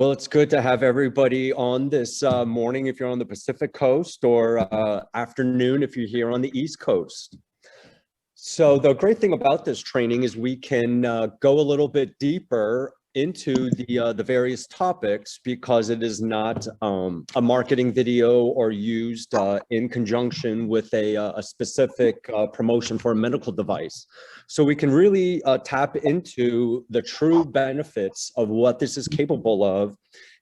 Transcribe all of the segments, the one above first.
Well, it's good to have everybody on this morning if you're on the Pacific Coast, or afternoon if you're here on the East Coast. So the great thing about this training is we can go a little bit deeper into the various topics, because it is not a marketing video or used in conjunction with a specific promotion for a medical device. So we can really tap into the true benefits of what this is capable of.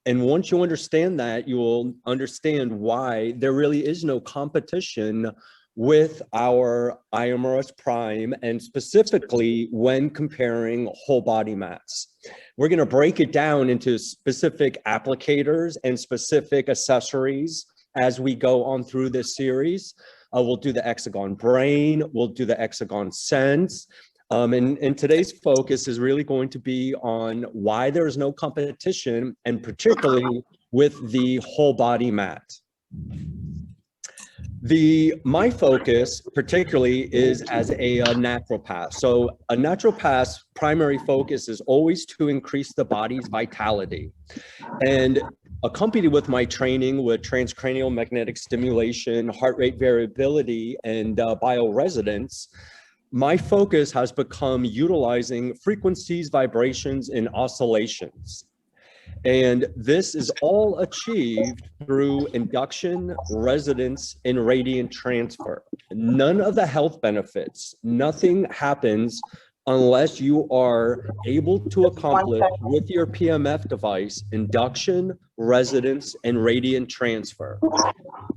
And once you understand that, you will understand why there really is no competition with our iMRS Prime, and specifically when comparing whole body mats. We're going to break it down into specific applicators and specific accessories as we go on through this series. We'll do the Hexagon Brain, we'll do the Hexagon Sense. And today's focus is really going to be on why there is no competition, and particularly with the whole body mat. My focus particularly is as a naturopath. So a naturopath's primary focus is always to increase the body's vitality. And accompanied with my training with transcranial magnetic stimulation, heart rate variability, and bioresonance, my focus has become utilizing frequencies, vibrations, and oscillations. And this is all achieved through induction, resonance, and radiant transfer. None of the health benefits, nothing happens unless you are able to accomplish with your PMF device induction, resonance, and radiant transfer.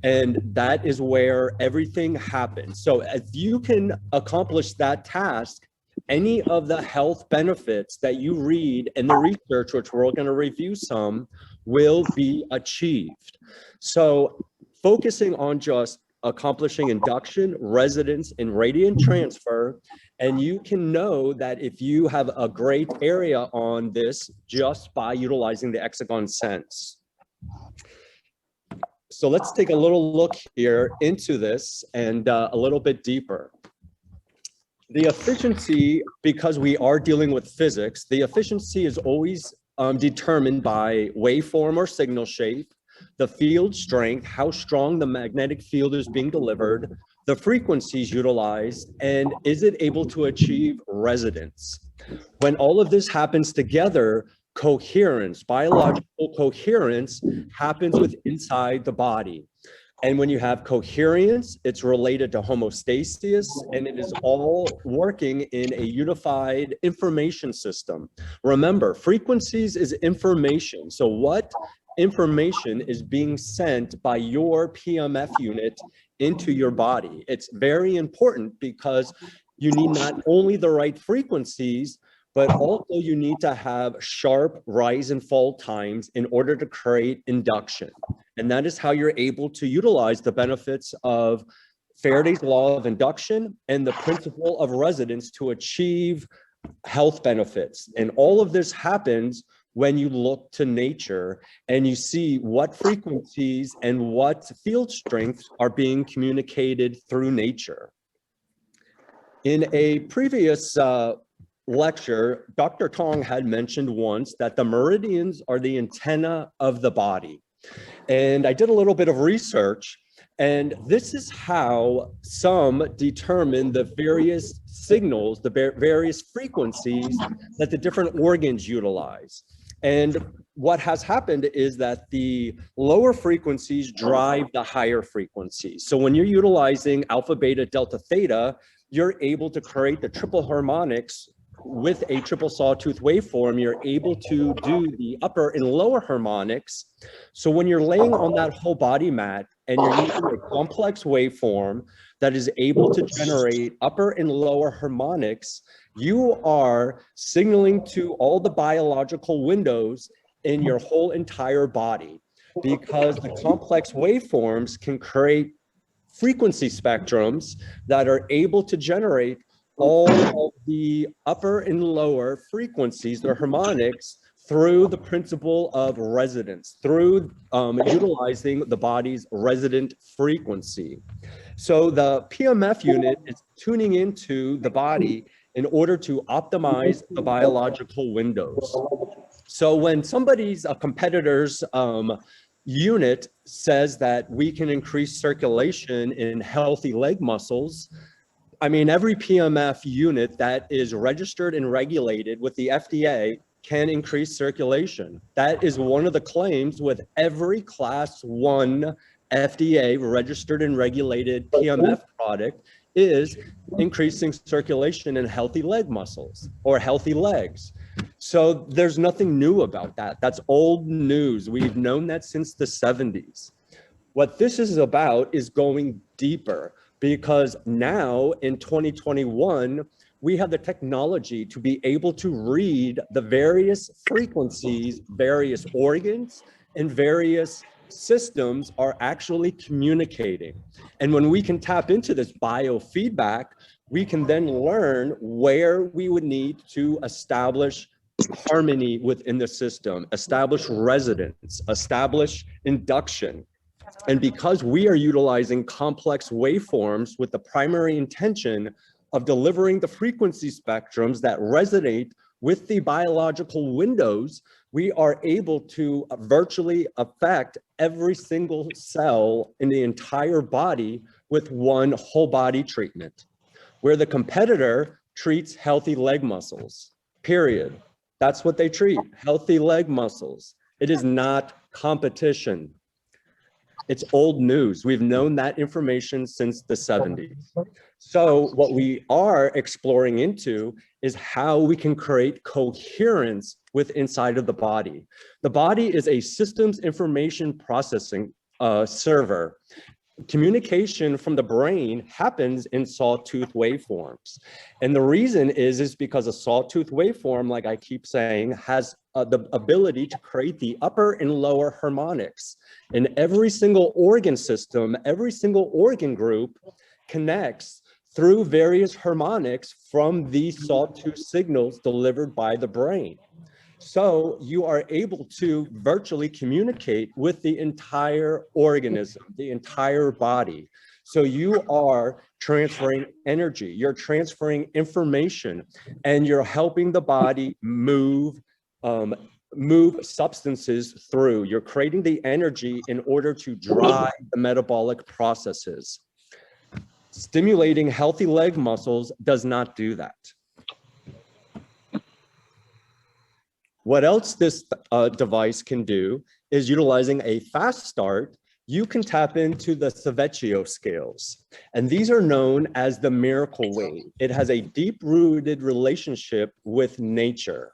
And that is where everything happens. So if you can accomplish that task, any of the health benefits that you read in the research, which we're going to review some, will be achieved. So focusing on just accomplishing induction, resonance, and radiant transfer, and you can know that if you have a great area on this just by utilizing the Hexagon Sense. So let's take a little look here into this and a little bit deeper. The efficiency, because we are dealing with physics, the efficiency is always determined by waveform or signal shape, the field strength, how strong the magnetic field is being delivered, the frequencies utilized, and is it able to achieve resonance? When all of this happens together, coherence, biological coherence happens with inside the body. And when you have coherence, it's related to homeostasis, and it is all working in a unified information system. Remember, frequencies is information. So what information is being sent by your PMF unit into your body? It's very important, because you need not only the right frequencies, but also you need to have sharp rise and fall times in order to create induction. And that is how you're able to utilize the benefits of Faraday's law of induction and the principle of resonance to achieve health benefits. And all of this happens when you look to nature and you see what frequencies and what field strengths are being communicated through nature. In a previous lecture, Dr. Tong had mentioned once that the meridians are the antenna of the body. And I did a little bit of research, and this is how some determine the various signals, the various frequencies that the different organs utilize. And what has happened is that the lower frequencies drive the higher frequencies. So when you're utilizing alpha, beta, delta, theta, you're able to create the triple harmonics. With a triple sawtooth waveform, you're able to do the upper and lower harmonics. So when you're laying on that whole body mat and you're using a complex waveform that is able to generate upper and lower harmonics, you are signaling to all the biological windows in your whole entire body, because the complex waveforms can create frequency spectrums that are able to generate all of the upper and lower frequencies, the harmonics, through the principle of resonance, through utilizing the body's resonant frequency. So the PMF unit is tuning into the body in order to optimize the biological windows. So when a competitor's unit says that we can increase circulation in healthy leg muscles, I mean, every PMF unit that is registered and regulated with the FDA can increase circulation. That is one of the claims with every class 1 FDA registered and regulated PMF product is increasing circulation in healthy leg muscles or healthy legs. So there's nothing new about that. That's old news. We've known that since the 70s. What this is about is going deeper, because now in 2021, we have the technology to be able to read the various frequencies, various organs, and various systems are actually communicating. And when we can tap into this biofeedback, we can then learn where we would need to establish harmony within the system, establish resonance, establish induction. And because we are utilizing complex waveforms with the primary intention of delivering the frequency spectrums that resonate with the biological windows, we are able to virtually affect every single cell in the entire body with one whole body treatment, where the competitor treats healthy leg muscles, period. That's what they treat, healthy leg muscles. It is not competition. It's old news. We've known that information since the 70s. So what we are exploring into is how we can create coherence with inside of the body. The body is a systems information processing server. Communication from the brain happens in sawtooth waveforms. And the reason is because a sawtooth waveform, like I keep saying, has the ability to create the upper and lower harmonics. And every single organ system, every single organ group connects through various harmonics from these sawtooth signals delivered by the brain. So you are able to virtually communicate with the entire organism, the entire body. So you are transferring energy, you're transferring information, and you're helping the body move substances through. You're creating the energy in order to drive the metabolic processes. Stimulating healthy leg muscles does not do that. What else this device can do is, utilizing a fast start, you can tap into the Savecchio scales. And these are known as the miracle wing. It has a deep-rooted relationship with nature.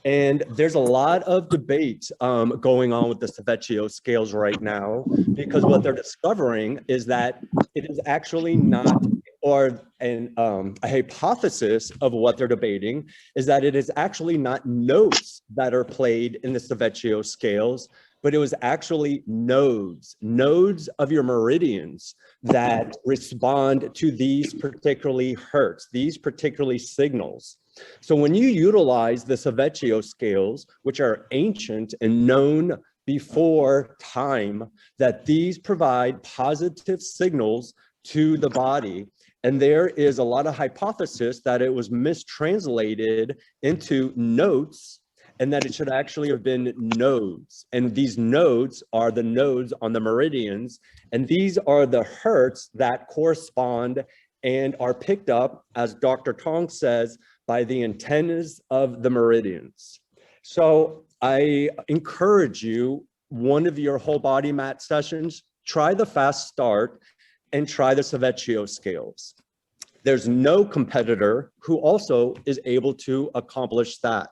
And there's a lot of debate going on with the Savecchio scales right now, because what they're discovering is that it is actually not, or a hypothesis of what they're debating is that it is actually not notes that are played in the Savecchio scales, but it was actually nodes of your meridians that respond to these particularly hertz, these particularly signals. So when you utilize the Savecchio scales, which are ancient and known before time, that these provide positive signals to the body. And there is a lot of hypothesis that it was mistranslated into notes, and that it should actually have been nodes. And these nodes are the nodes on the meridians. And these are the hertz that correspond and are picked up, as Dr. Tong says, by the antennas of the meridians. So I encourage you, one of your whole body mat sessions, try the fast start and try the Savecchio scales. There's no competitor who also is able to accomplish that.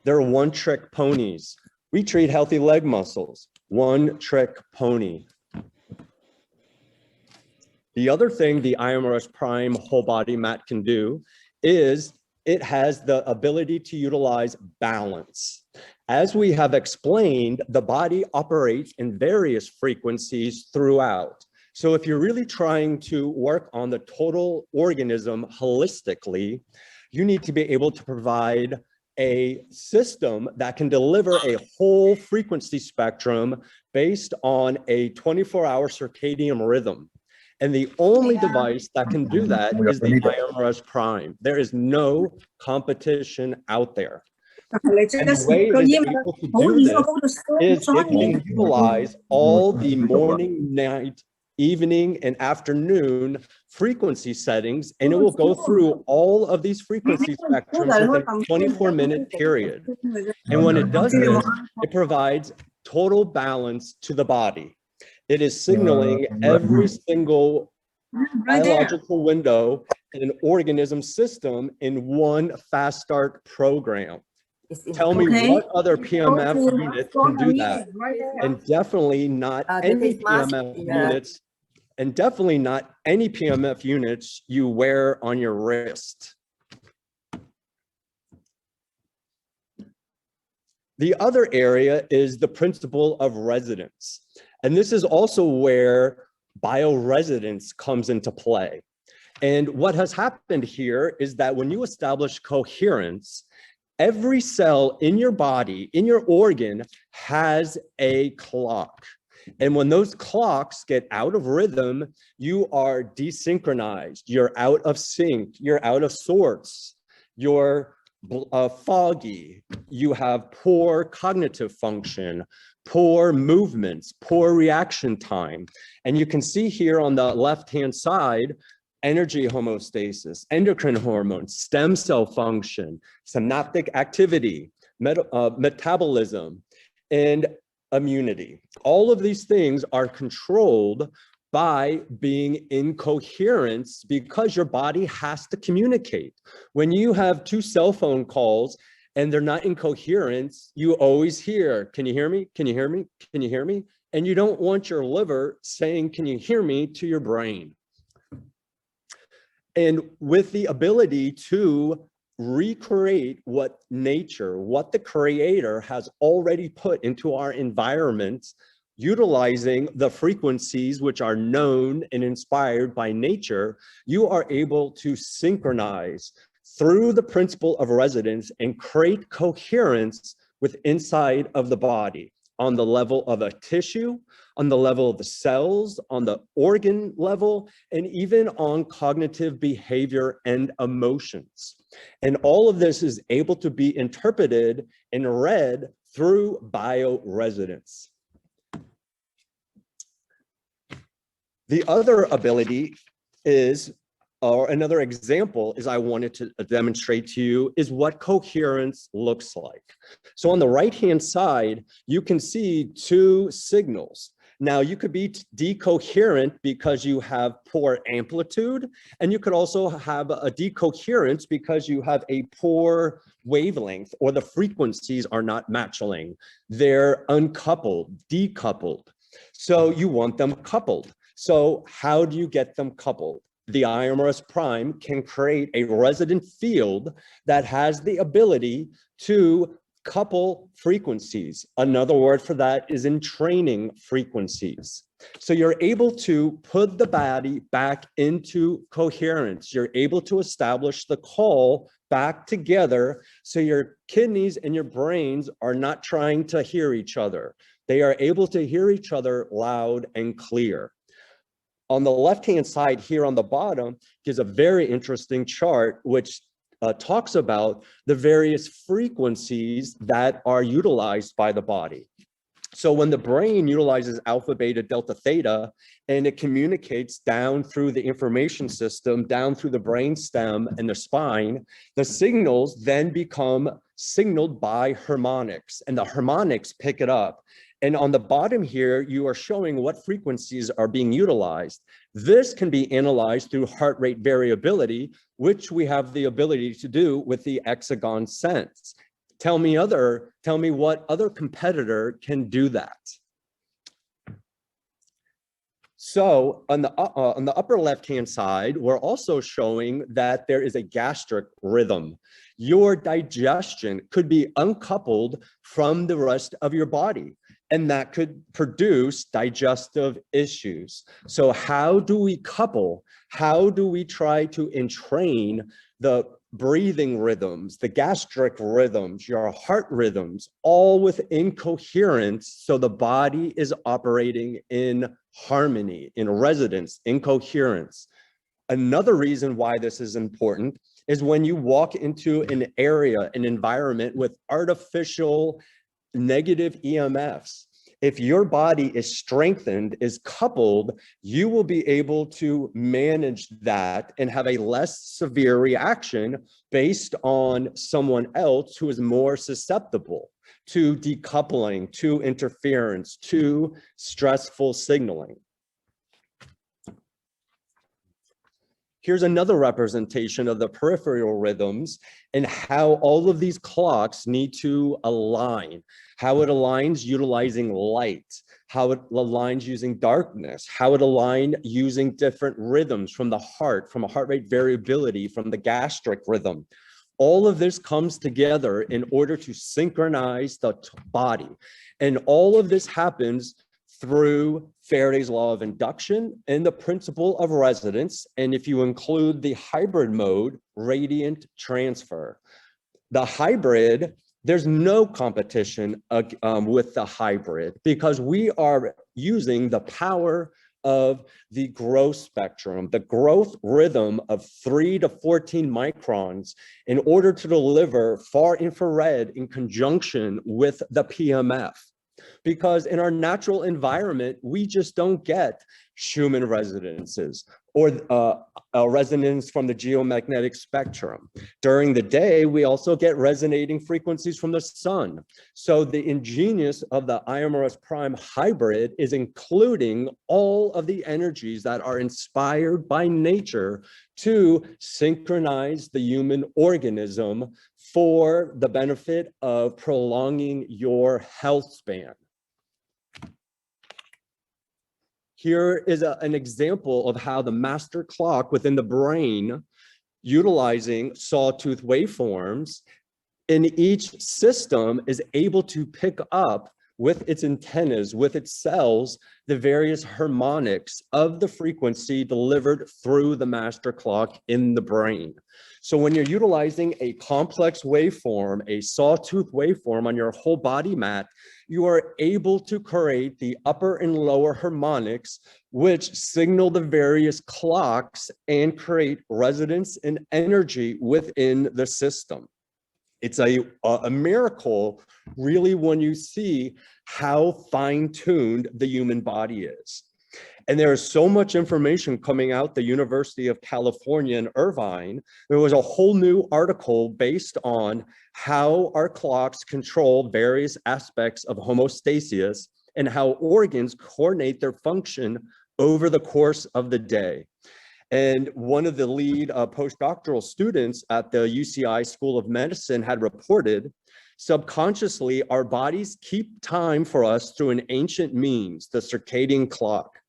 They're one-trick ponies. We treat healthy leg muscles, one-trick pony. The other thing the iMRS Prime whole body mat can do is it has the ability to utilize balance. As we have explained, the body operates in various frequencies throughout. So if you're really trying to work on the total organism holistically, you need to be able to provide a system that can deliver a whole frequency spectrum based on a 24-hour circadian rhythm. And the only device that can do that is the iMRS Prime. There is no competition out there. And the way it is able to do this is it can utilize all the morning, night, evening, and afternoon frequency settings, and it will go through all of these frequency spectrums within a 24-minute period. And when it does this, it provides total balance to the body. It is signaling every single biological window in an organism system in one fast start program. Tell me what other PMF unit can do that? And definitely not any PMF units, and definitely not any PMF units you wear on your wrist. The other area is the principle of resonance. And this is also where bioresonance comes into play. And what has happened here is that when you establish coherence, every cell in your body, in your organ, has a clock. And when those clocks get out of rhythm, you are desynchronized, you're out of sync, you're out of sorts, you're foggy, you have poor cognitive function, poor movements, poor reaction time. And you can see here on the left-hand side, energy homeostasis, endocrine hormones, stem cell function, synaptic activity, metabolism, and immunity. All of these things are controlled by being in coherence because your body has to communicate. When you have two cell phone calls and they're not in coherence, you always hear, can you hear me? Can you hear me? Can you hear me? And you don't want your liver saying, can you hear me, to your brain. And with the ability to recreate what nature, what the creator has already put into our environment, utilizing the frequencies which are known and inspired by nature, you are able to synchronize through the principle of resonance and create coherence with inside of the body on the level of a tissue, on the level of the cells, on the organ level, and even on cognitive behavior and emotions. And all of this is able to be interpreted and read through bioresonance. The other ability is, or another example is I wanted to demonstrate to you, is what coherence looks like. So on the right-hand side, you can see two signals. Now you could be decoherent because you have poor amplitude, and you could also have a decoherence because you have a poor wavelength, or the frequencies are not matching. They're uncoupled, decoupled. So you want them coupled. So how do you get them coupled? The iMRS prime can create a resonant field that has the ability to couple frequencies. Another word for that is entraining frequencies. So you're able to put the body back into coherence. You're able to establish the call back together so your kidneys and your brains are not trying to hear each other. They are able to hear each other loud and clear. On the left-hand side here on the bottom is a very interesting chart which talks about the various frequencies that are utilized by the body. So when the brain utilizes alpha, beta, delta, theta, and it communicates down through the information system, down through the brain stem and the spine, the signals then become signaled by harmonics, and the harmonics pick it up. And on the bottom here, you are showing what frequencies are being utilized. This can be analyzed through heart rate variability, which we have the ability to do with the Hexagon Sense. Tell me what other competitor can do that. So on the upper left-hand side, we're also showing that there is a gastric rhythm. Your digestion could be uncoupled from the rest of your body, and that could produce digestive issues. So how do we couple? How do we try to entrain the breathing rhythms, the gastric rhythms, your heart rhythms, all within coherence so the body is operating in harmony, in resonance, in coherence? Another reason why this is important is when you walk into an area, an environment with artificial negative EMFs. If your body is strengthened, is coupled, you will be able to manage that and have a less severe reaction based on someone else who is more susceptible to decoupling, to interference, to stressful signaling. Here's another representation of the peripheral rhythms and how all of these clocks need to align, how it aligns utilizing light, how it aligns using darkness, how it aligns using different rhythms from the heart, from a heart rate variability, from the gastric rhythm. All of this comes together in order to synchronize the body. And all of this happens through Faraday's law of induction and the principle of resonance. And if you include the hybrid mode, radiant transfer. The hybrid, there's no competition with the hybrid because we are using the power of the growth spectrum, the growth rhythm of 3 to 14 microns in order to deliver far infrared in conjunction with the PMF. Because in our natural environment, we just don't get Schumann resonances or a resonance from the geomagnetic spectrum. During the day, we also get resonating frequencies from the sun. So the ingenious of the iMRS prime hybrid is including all of the energies that are inspired by nature to synchronize the human organism for the benefit of prolonging your health span. Here is an example of how the master clock within the brain, utilizing sawtooth waveforms, in each system is able to pick up with its antennas, with its cells, the various harmonics of the frequency delivered through the master clock in the brain. So when you're utilizing a complex waveform, a sawtooth waveform on your whole body mat, you are able to create the upper and lower harmonics, which signal the various clocks and create resonance and energy within the system. It's a miracle, really, when you see how fine-tuned the human body is. And there is so much information coming out the University of California in Irvine. There was a whole new article based on how our clocks control various aspects of homeostasis and how organs coordinate their function over the course of the day. And one of the lead postdoctoral students at the UCI School of Medicine had reported, subconsciously, our bodies keep time for us through an ancient means, the circadian clock.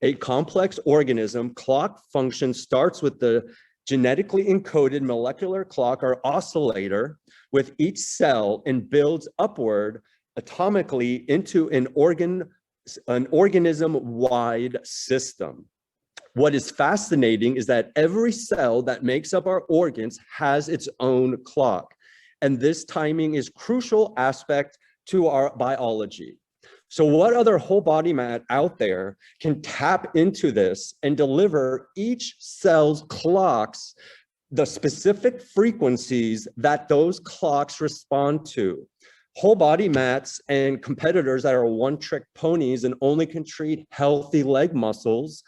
A complex organism clock function starts with the genetically encoded molecular clock or oscillator with each cell and builds upward atomically into an organism-wide system. What is fascinating is that every cell that makes up our organs has its own clock. And this timing is a crucial aspect to our biology. So what other whole body mat out there can tap into this and deliver each cell's clocks the specific frequencies that those clocks respond to? Whole body mats and competitors that are one-trick ponies and only can treat healthy leg muscles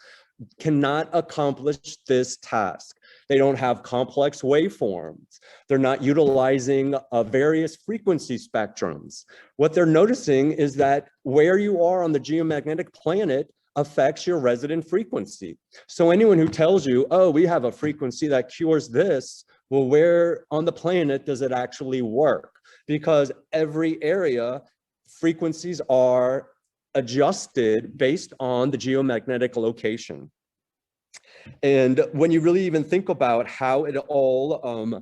cannot accomplish this task. They don't have complex waveforms. They're not utilizing various frequency spectrums. What they're noticing is that where you are on the geomagnetic planet affects your resonant frequency. So anyone who tells you, oh, we have a frequency that cures this, well, where on the planet does it actually work? Because every area, frequencies are adjusted based on the geomagnetic location. And when you really even think about how it all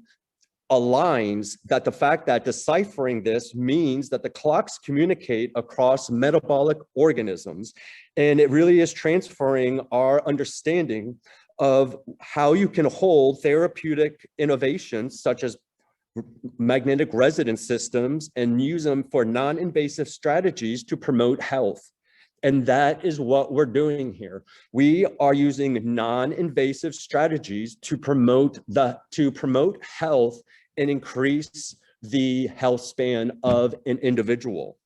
aligns, that the fact that deciphering this means that the clocks communicate across metabolic organisms, and it really is transferring our understanding of how you can hold therapeutic innovations such as magnetic resonance systems and use them for non-invasive strategies to promote health. And that is what we're doing here. We are using non-invasive strategies to promote health and increase the health span of an individual.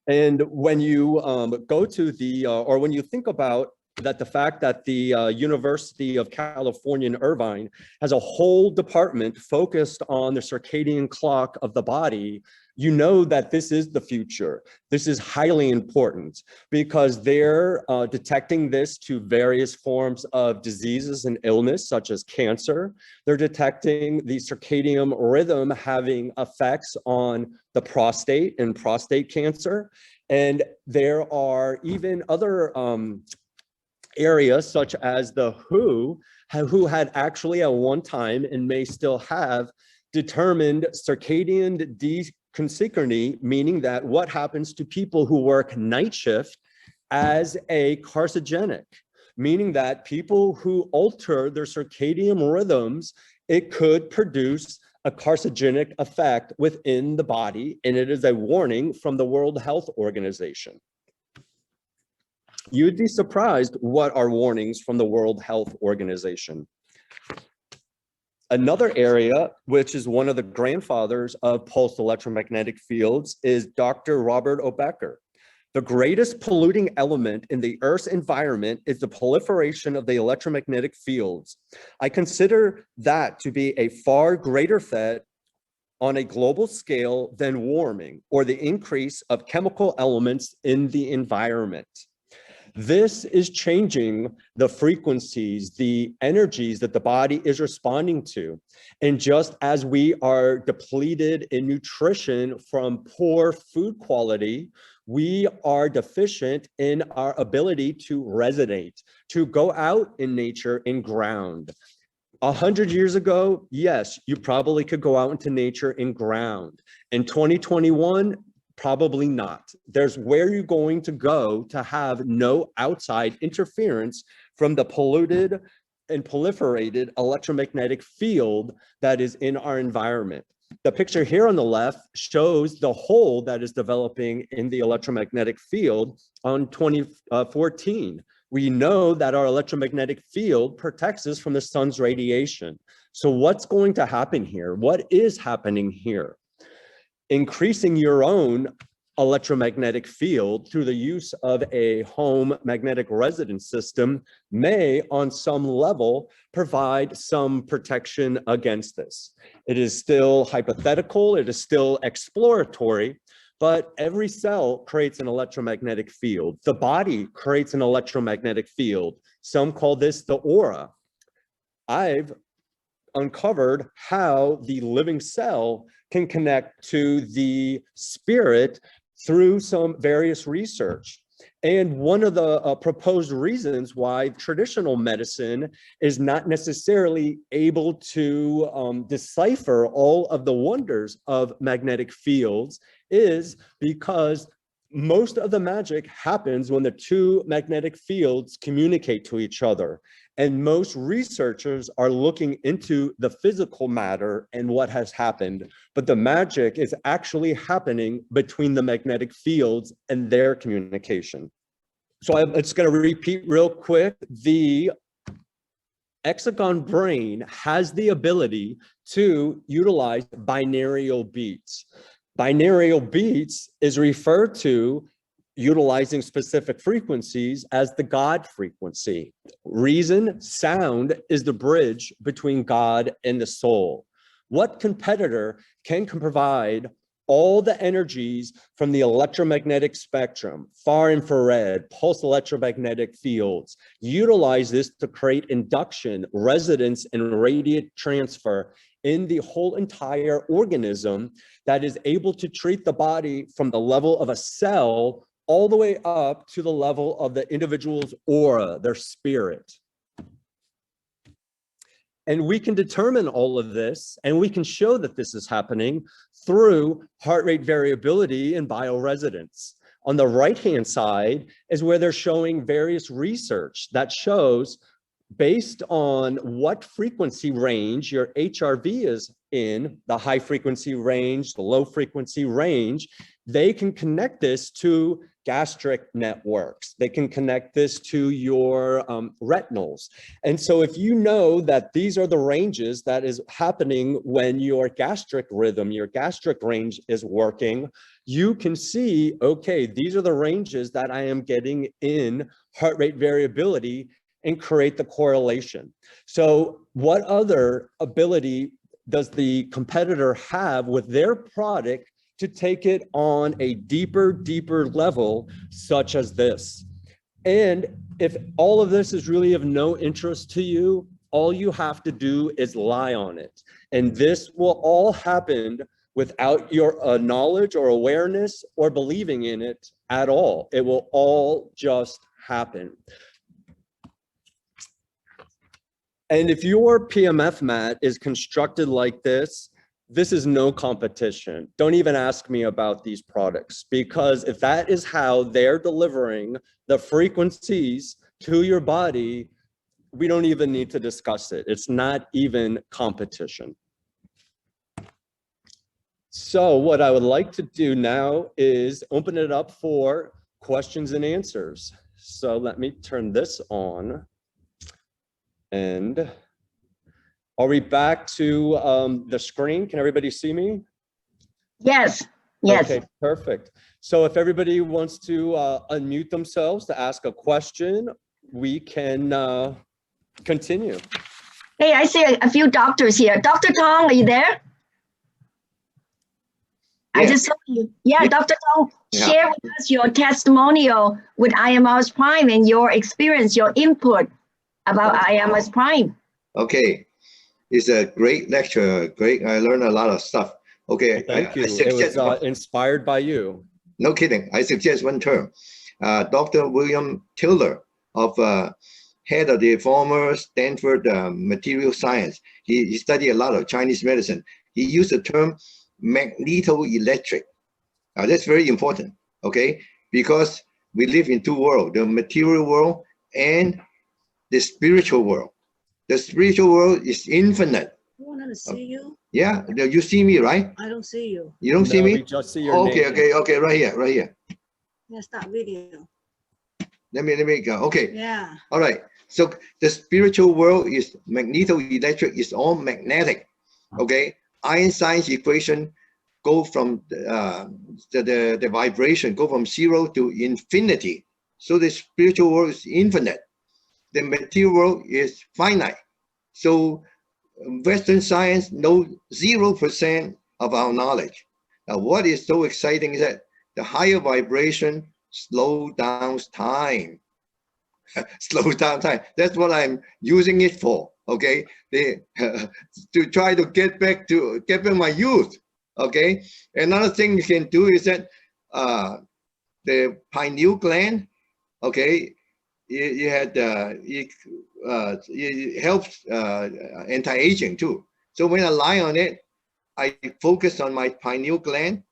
And when you go to the, or when you think about that, the fact that the University of California in Irvine has a whole department focused on the circadian clock of the body, you know that this is the future. This is highly important because they're detecting this to various forms of diseases and illness, such as cancer. They're detecting the circadian rhythm having effects on the prostate and prostate cancer. And there are even other areas such as the WHO had actually at one time and may still have determined circadian desynchrony, meaning that what happens to people who work night shift as a carcinogenic, meaning that people who alter their circadian rhythms, it could produce a carcinogenic effect within the body, and it is a warning from the World Health Organization. You'd be surprised what are warnings from the World Health Organization. Another area, which is one of the grandfathers of pulsed electromagnetic fields, is Dr. Robert O. Becker. The greatest polluting element in the Earth's environment is the proliferation of the electromagnetic fields. I consider that to be a far greater threat on a global scale than warming or the increase of chemical elements in the environment. This is changing the frequencies, the energies that the body is responding to. And just as we are depleted in nutrition from poor food quality, we are deficient in our ability to resonate, to go out in nature and ground. 100 years ago, yes, you probably could go out into nature and ground. In 2021, probably not. There's where you're going to go to have no outside interference from the polluted and proliferated electromagnetic field that is in our environment. The picture here on the left shows the hole that is developing in the electromagnetic field on 2014. We know that our electromagnetic field protects us from the sun's radiation. So what's going to happen here? What is happening here? Increasing your own electromagnetic field through the use of a home magnetic resonance system may, on some level, provide some protection against this. It is still hypothetical, it is still exploratory, but every cell creates an electromagnetic field. The body creates an electromagnetic field. Some call this the aura. I've uncovered how the living cell can connect to the spirit through some various research. And one of the proposed reasons why traditional medicine is not necessarily able to decipher all of the wonders of magnetic fields is because most of the magic happens when the two magnetic fields communicate to each other. And most researchers are looking into the physical matter and what has happened, but the magic is actually happening between the magnetic fields and their communication. So I'm just going to repeat real quick. The hexagon brain has the ability to utilize binaural beats. Binaural beats is referred to utilizing specific frequencies as the God frequency. Reason, sound is the bridge between God and the soul. What competitor can provide all the energies from the electromagnetic spectrum, far infrared, pulse electromagnetic fields, utilize this to create induction, resonance, and radiant transfer in the whole entire organism that is able to treat the body from the level of a cell all the way up to the level of the individual's aura, their spirit. And we can determine all of this, and we can show that this is happening through heart rate variability and bioresonance. On the right-hand side is where they're showing various research that shows based on what frequency range your HRV is in, the high frequency range, the low frequency range, they can connect this to gastric networks. They can connect this to your retinals. And so if you know that these are the ranges that is happening when your gastric rhythm, your gastric range is working, you can see, okay, these are the ranges that I am getting in heart rate variability and create the correlation. So what other ability does the competitor have with their product to take it on a deeper level such as this? And if all of this is really of no interest to you, all you have to do is lie on it. And this will all happen without your knowledge or awareness or believing in it at all. It will all just happen. And if your PMF mat is constructed like this, this is no competition. Don't even ask me about these products, because if that is how they're delivering the frequencies to your body, we don't even need to discuss it. It's not even competition. So what I would like to do now is open it up for questions and answers. So let me turn this on. And are we back to the screen? Can everybody see me? Yes, yes. Okay, perfect. So if everybody wants to unmute themselves to ask a question, we can continue. Hey, I see a few doctors here. Dr. Tong, are you there? Yeah. I just saw you. Yeah, yeah. Dr. Tong, yeah. Share with us your testimonial with iMRS Prime and your experience, your input about iMRS Prime. Okay, it's a great lecture. Great, I learned a lot of stuff. Okay, thank you. It was inspired by you. No kidding. I suggest one term. Dr. William Tiller of head of the former Stanford material science. He studied a lot of Chinese medicine. He used the term magnetoelectric. That's very important. Okay, because we live in two worlds: the material world and the spiritual world. The spiritual world is infinite. I want to see you. Yeah, you see me, right? I don't see you. You don't see me? We just see your okay, name. okay, right here. Let's start video. Let me go. Okay. Yeah. All right. So the spiritual world is magnetoelectric, is all magnetic. Okay. Einstein's equation go from the vibration go from 0 to infinity. So the spiritual world is infinite. The material world is finite. So Western science knows 0% of our knowledge. Now, what is so exciting is that the higher vibration slows down time. Slows down time. That's what I'm using it for. Okay, to try to get back my youth. Okay, another thing you can do is that the pineal gland. Okay. It helps anti-aging too. So when I lie on it, I focus on my pineal gland,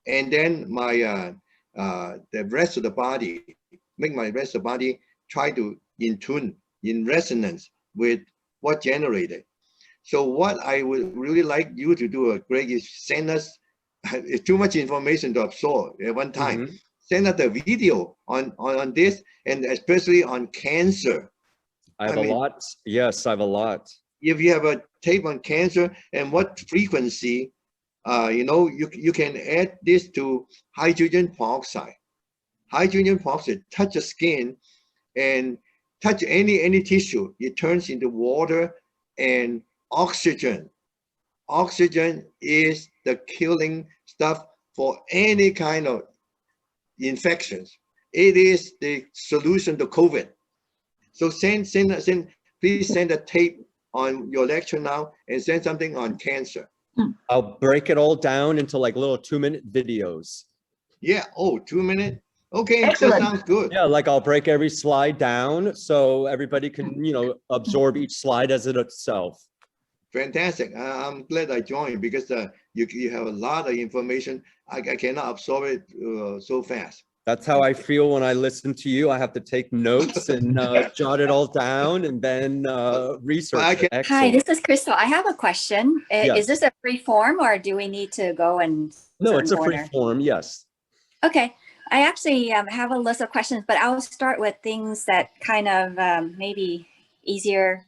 and then my the rest of the body, make my rest of the body try to in tune, in resonance with what generated. So what I would really like you to do, Greg, is send us. It's too much information to absorb at one time. Mm-hmm. Send us a video on this, and especially on cancer. I have a lot. Yes, I have a lot. If you have a tape on cancer and what frequency, you can add this to hydrogen peroxide. Hydrogen peroxide touch the skin and touch any tissue. It turns into water and oxygen. Oxygen is the killing stuff for any kind of infections. It is the solution to COVID. So please send a tape on your lecture now and send something on cancer. I'll break it all down into like little 2-minute videos. Yeah. Oh, 2 minutes. Okay. Excellent. That sounds good. Yeah. Like I'll break every slide down so everybody can, absorb each slide as it itself. Fantastic. I'm glad I joined because you have a lot of information. I cannot absorb it so fast. That's how I feel when I listen to you. I have to take notes and jot it all down and then research it. Hi, Excellent. this is Crystal. I have a question. Yes. Is this a free form or do we need to go and? No, it's a free form. Yes. Okay. I actually have a list of questions, but I'll start with things that kind of maybe easier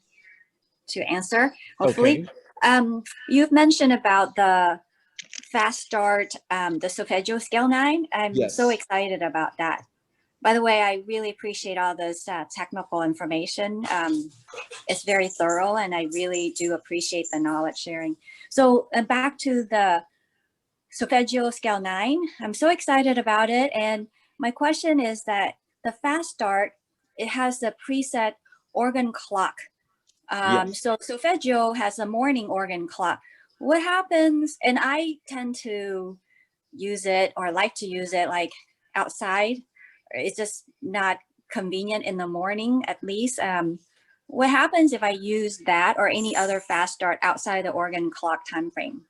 to answer, hopefully. Okay. You've mentioned about the fast start, the solfeggio scale 9. I'm Yes. so excited about that. By the way, I really appreciate all this technical information. It's very thorough and I really do appreciate the knowledge sharing. So back to the solfeggio scale 9, I'm so excited about it. And my question is that the fast start, it has the preset organ clock. Yes. So solfeggio has a morning organ clock. What happens, and I tend to use it or like to use it like outside. It's just not convenient in the morning, at least. What happens if I use that or any other fast start outside the organ clock time frame?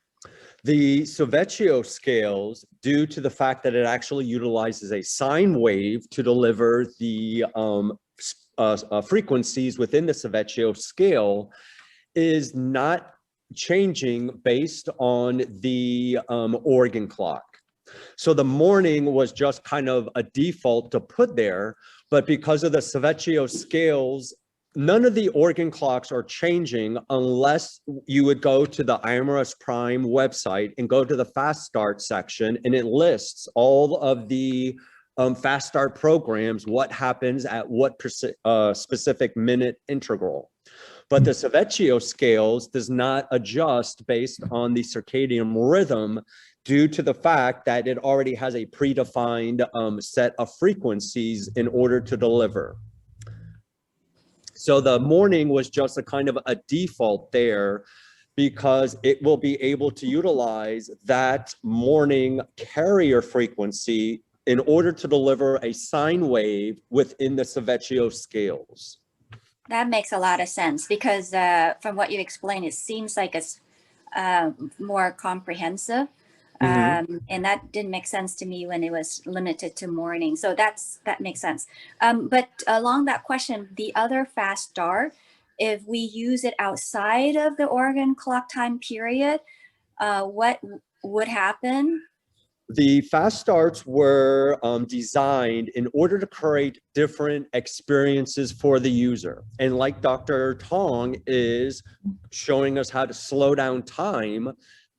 The solfeggio scales, due to the fact that it actually utilizes a sine wave to deliver the frequencies within the solfeggio scale, is not changing based on the organ clock. So the morning was just kind of a default to put there, but because of the solfeggio scales, none of the organ clocks are changing unless you would go to the iMRS Prime website and go to the fast start section, and it lists all of the fast start programs, what happens at what specific minute integral. But the solfeggio scales does not adjust based on the circadian rhythm due to the fact that it already has a predefined set of frequencies in order to deliver. So the morning was just a kind of a default there because it will be able to utilize that morning carrier frequency in order to deliver a sine wave within the solfeggio scales. That makes a lot of sense because from what you explained, it seems like it's more comprehensive. And that didn't make sense to me when it was limited to morning. So that makes sense. But along that question, the other fast start, if we use it outside of the organ clock time period, what would happen? The fast starts were designed in order to create different experiences for the user. And like Dr. Tong is showing us how to slow down time,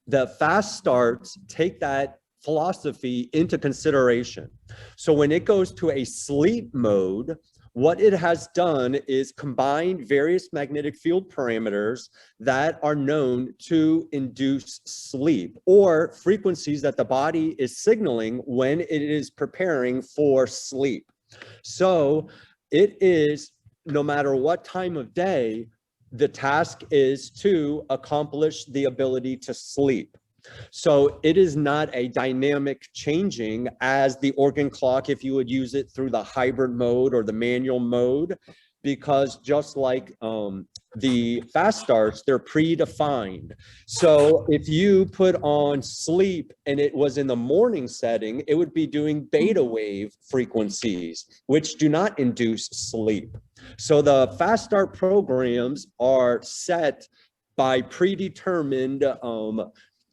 the fast starts take that philosophy into consideration. So when it goes to a sleep mode, what it has done is combine various magnetic field parameters that are known to induce sleep or frequencies that the body is signaling when it is preparing for sleep. So it is, no matter what time of day, the task is to accomplish the ability to sleep. So it is not a dynamic changing as the organ clock if you would use it through the hybrid mode or the manual mode, because just like the fast starts, they're predefined. So if you put on sleep and it was in the morning setting, it would be doing beta wave frequencies, which do not induce sleep. So the fast start programs are set by predetermined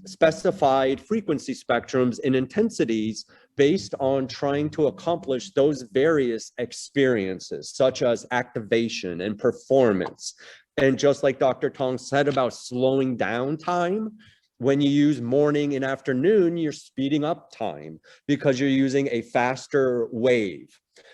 specified frequency spectrums and intensities based on trying to accomplish those various experiences, such as activation and performance. And just like Dr. Tong said about slowing down time, when you use morning and afternoon, you're speeding up time because you're using a faster wave.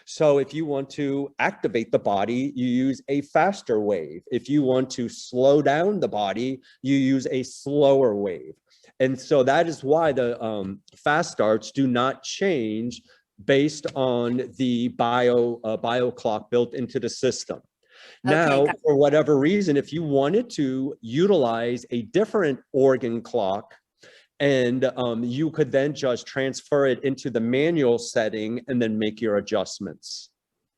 So if you want to activate the body, you use a faster wave. If you want to slow down the body, you use a slower wave. And so that is why the fast starts do not change based on the bio clock built into the system. Now, Okay, for whatever reason, if you wanted to utilize a different organ clock, and you could then just transfer it into the manual setting and then make your adjustments.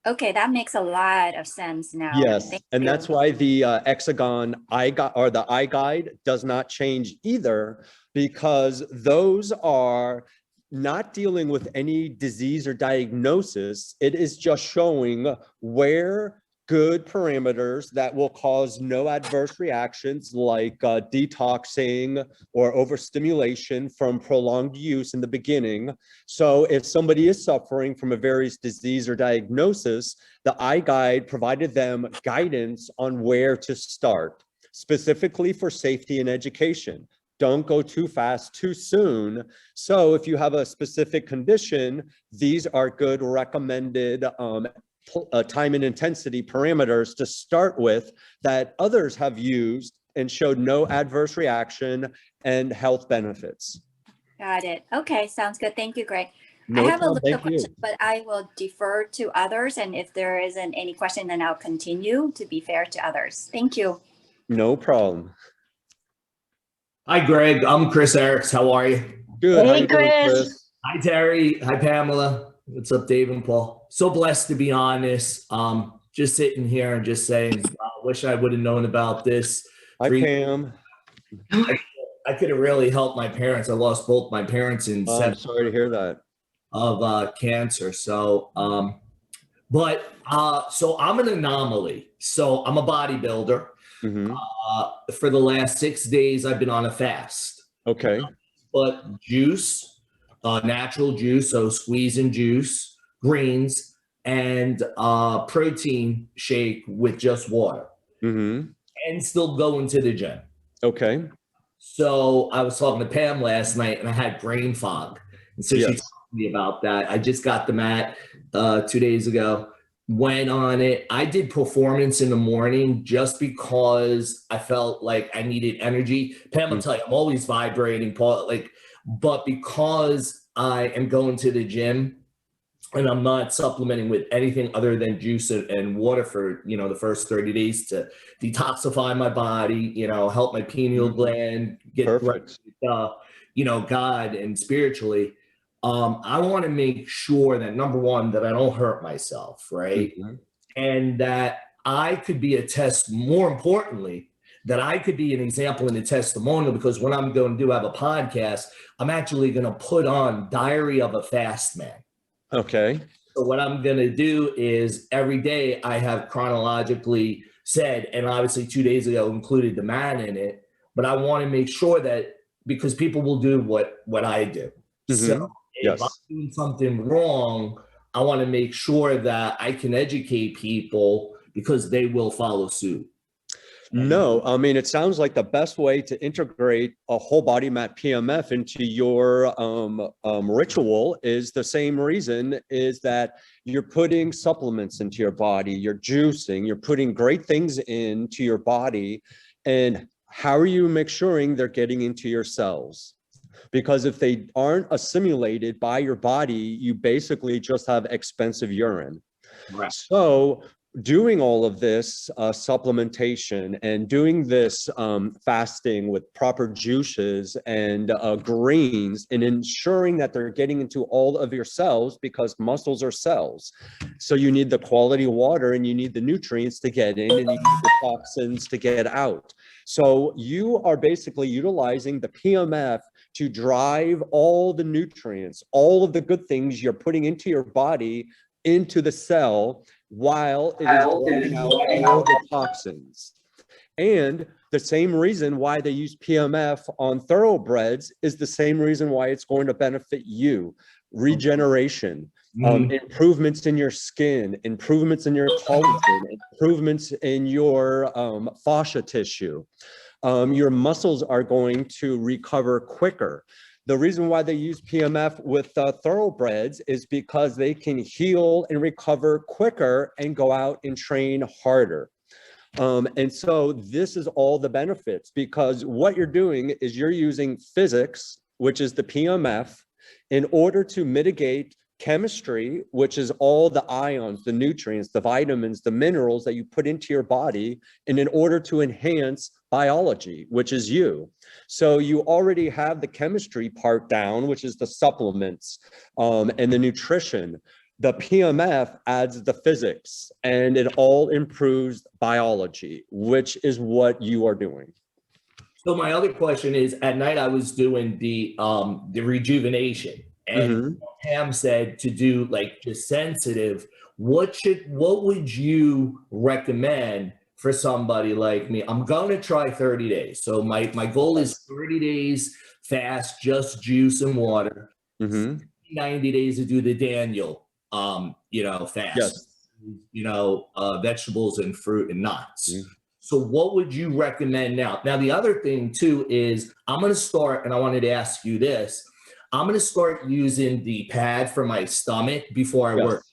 Okay, that makes a lot of sense now. Yes, Thank and you. that's why the Hexagon iGuide or the iGuide does not change either, because those are not dealing with any disease or diagnosis. It is just showing where good parameters that will cause no adverse reactions like detoxing or overstimulation from prolonged use in the beginning. So if somebody is suffering from a various disease or diagnosis, the iGuide provided them guidance on where to start, specifically for safety and education. Don't go too fast, too soon. So if you have a specific condition, these are good recommended time and intensity parameters to start with that others have used and showed no adverse reaction and health benefits. Got it. Okay, sounds good. Thank you, Greg. No I have a problem. list of Thank you. questions, but I will defer to others. And if there isn't any question, then I'll continue to be fair to others. Thank you. No problem. Hi, Greg. I'm Chris Eriks. How are you? Good. How Hey, you doing, Chris. Hi, Terry. Hi, Pamela. What's up, Dave and Paul? So blessed to be on this. Just sitting here and just saying, I wish I would have known about this. Hi, Pam. I could have really helped my parents. I lost both my parents in I'm sorry to hear that. of cancer. So, so I'm an anomaly. So I'm a bodybuilder. Mhm. For the last 6 days, I've been on a fast. Okay. But juice, natural juice, so squeezing juice, greens, and protein shake with just water, Mhm. and still going to the gym. Okay. So I was talking to Pam last night, and I had brain fog, and so she Yes. talked to me about that. I just got the mat 2 days ago. Went on it. I did performance in the morning just because I felt like I needed energy. Pam will tell you, I'm always vibrating, Paul. But because I am going to the gym and I'm not supplementing with anything other than juice and water for the first 30 days to detoxify my body, help my pineal gland get right Perfect. with, God and spiritually. I want to make sure that, number one, that I don't hurt myself, right? Mhm. And that I could be a test, more importantly, that I could be an example and a testimonial, because when I'm going to have a podcast, I'm actually going to put on Diary of a Fast Man. Okay. So what I'm going to do is every day I have chronologically said, and obviously 2 days ago included the man in it, but I want to make sure that, because people will do what I do. So Mhm. if I'm Yes. doing something wrong, I want to make sure that I can educate people, because they will follow suit. No, I mean, it sounds like the best way to integrate a whole body mat PMF into your ritual is the same reason, is that you're putting supplements into your body, you're juicing, you're putting great things into your body. And how are you making sure they're getting into your cells? Because if they aren't assimilated by your body, you basically just have expensive urine. Right. So doing all of this supplementation and doing this fasting with proper juices and greens, and ensuring that they're getting into all of your cells, because muscles are cells. So you need the quality water and you need the nutrients to get in, and you need the toxins to get out. So you are basically utilizing the PMF to drive all the nutrients, all of the good things you're putting into your body into the cell, while it is driving out all the toxins. And the same reason why they use PMF on thoroughbreds is the same reason why it's going to benefit you. Regeneration, improvements in your skin, improvements in your collagen, improvements in your fascia tissue. Your muscles are going to recover quicker. The reason why they use PMF with thoroughbreds is because they can heal and recover quicker and go out and train harder. And so this is all the benefits, because what you're doing is you're using physics, which is the PMF, in order to mitigate chemistry, which is all the ions, the nutrients, the vitamins, the minerals that you put into your body, and in order to enhance biology, which is you. So you already have the chemistry part down, which is the supplements and the nutrition. The PMF adds the physics, and it all improves biology, which is what you are doing. So my other question is, at night I was doing the rejuvenation, And Pam said to do like just sensitive. What would you recommend for somebody like me? I'm going to try 30 days. So my goal is 30 days fast, just juice and water. 90 days to do the Daniel, fast. Yes. Vegetables and fruit and nuts. So what would you recommend now? Now, the other thing too is I'm going to start, and I wanted to ask you this. I'm going to start using the pad for my stomach before I work.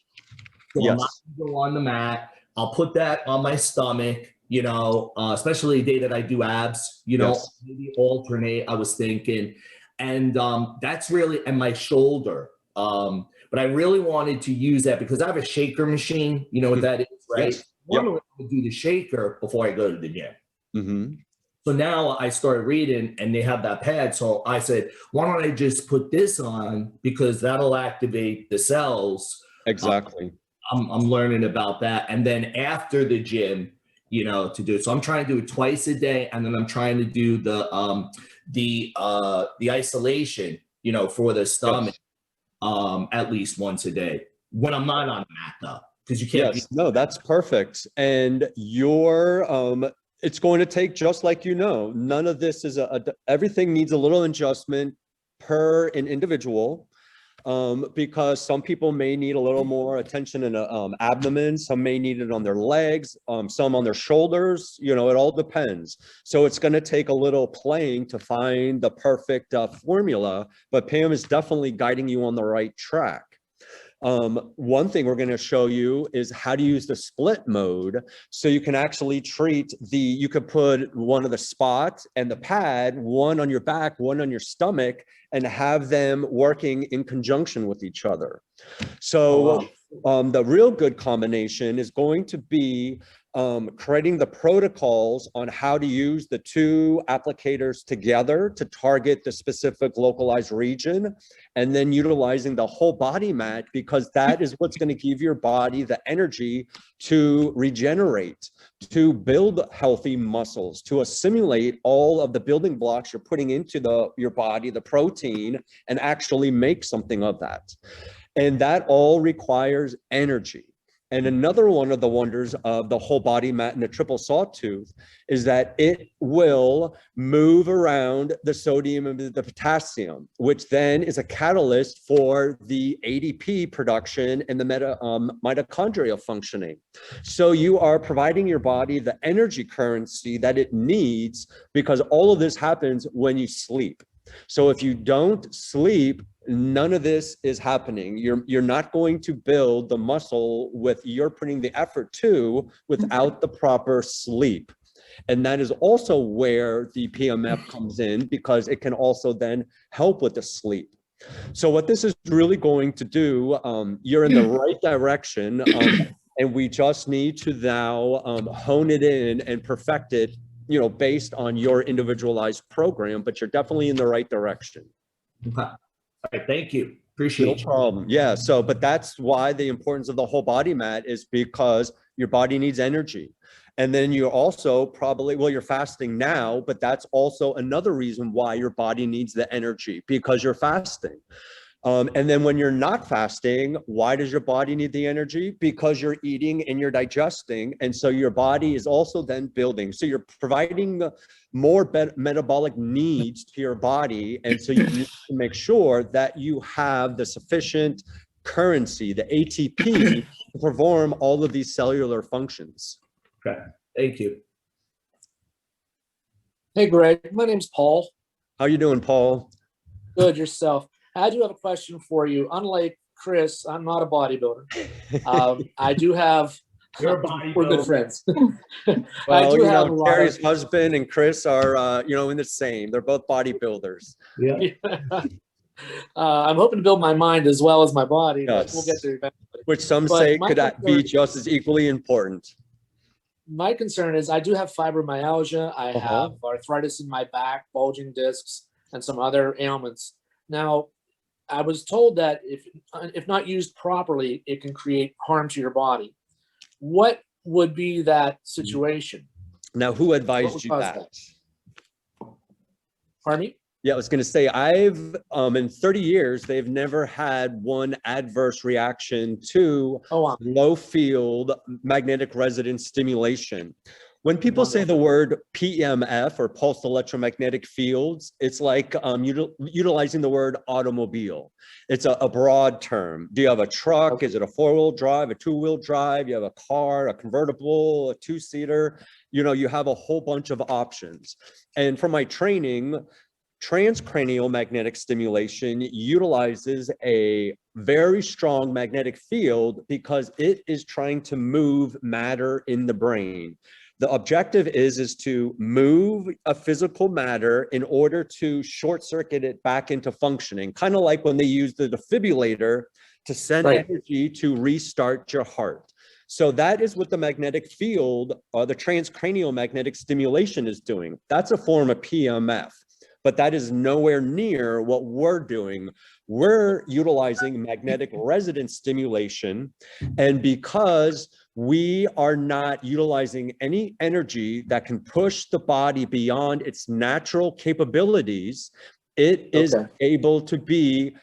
So I'm not going to go on the mat. I'll put that on my stomach, especially the day that I do abs, maybe alternate, I was thinking. And that's really, and my shoulder. But I really wanted to use that because I have a shaker machine. You know what that is, right? Yes. Normally I would do the shaker before I go to the gym. So now I started reading and they have that pad. So I said, why don't I just put this on because that'll activate the cells. Exactly. I'm learning about that. And then after the gym, to do it. So I'm trying to do it twice a day. And then I'm trying to do the isolation, for the stomach, at least once a day when I'm not on the mat though. Because you can't. Yes, no, that's perfect. And it's going to take just like none of this is everything needs a little adjustment per an individual, because some people may need a little more attention in the abdomen, some may need it on their legs, some on their shoulders. It all depends. So it's going to take a little playing to find the perfect formula. But Pam is definitely guiding you on the right track. One thing we're going to show you is how to use the split mode. So you can actually you could put one of the spots and the pad, one on your back, one on your stomach, and have them working in conjunction with each other. So the real good combination is going to be creating the protocols on how to use the two applicators together to target the specific localized region, and then utilizing the whole body mat, because that is what's going to give your body the energy to regenerate, to build healthy muscles, to assimilate all of the building blocks you're putting into your body, the protein, and actually make something of that. And that all requires energy. And another one of the wonders of the whole body mat and the triple sawtooth is that it will move around the sodium and the potassium, which then is a catalyst for the ADP production and the mitochondrial functioning. So you are providing your body the energy currency that it needs, because all of this happens when you sleep. So if you don't sleep, none of this is happening. You're not going to build the muscle you're putting the effort to without the proper sleep. And that is also where the PMF comes in, because it can also then help with the sleep. So what this is really going to do, you're in the right direction, and we just need to now hone it in and perfect it, based on your individualized program, but you're definitely in the right direction. Okay. All right, thank you. Appreciate No problem. Yeah. So, but that's why the importance of the whole body mat is because your body needs energy. And then you're also you're fasting now, but that's also another reason why your body needs the energy, because you're fasting. And then when you're not fasting, why does your body need the energy? Because you're eating and you're digesting. And so your body is also then building. So you're providing more metabolic needs to your body. And so you need to make sure that you have the sufficient currency, the ATP, to perform all of these cellular functions. Okay, thank you. Hey, Greg, my name's Paul. How you doing, Paul? Good, yourself. I do have a question for you. Unlike Chris, I'm not a bodybuilder. I do have, You're a bodybuilder. we're good friends. Well, I do have a Terry's husband and Chris are, in the same. They're both bodybuilders. Yeah. I'm hoping to build my mind as well as my body. Yes. But we'll get there eventually. Which some But say my could be concern- just as equally important. My concern is I do have fibromyalgia. I Uh-huh. have arthritis in my back, bulging discs, and some other ailments. Now, I was told that if not used properly, it can create harm to your body. What would be that situation? Now, who advised would you cause that? that? Pardon me? Yeah, I was going to say, I've in 30 years, they've never had one adverse reaction to Oh, wow. low field magnetic resonance stimulation. When people say the word PEMF or pulsed electromagnetic fields, it's like utilizing the word automobile. It's a broad term. Do you have a truck? Is it a 4-wheel drive, a 2-wheel drive? You have a car, a convertible, a 2-seater? You know, you have a whole bunch of options. And for my training, transcranial magnetic stimulation utilizes a very strong magnetic field because it is trying to move matter in the brain. The objective is to move a physical matter in order to short circuit it back into functioning, kind of like when they use the defibrillator to send energy to restart your heart. So that is what the magnetic field, the transcranial magnetic stimulation is doing. That's a form of PMF, but that is nowhere near what we're doing. We're utilizing magnetic resonance stimulation, and because we are not utilizing any energy that can push the body beyond its natural capabilities, it is able to be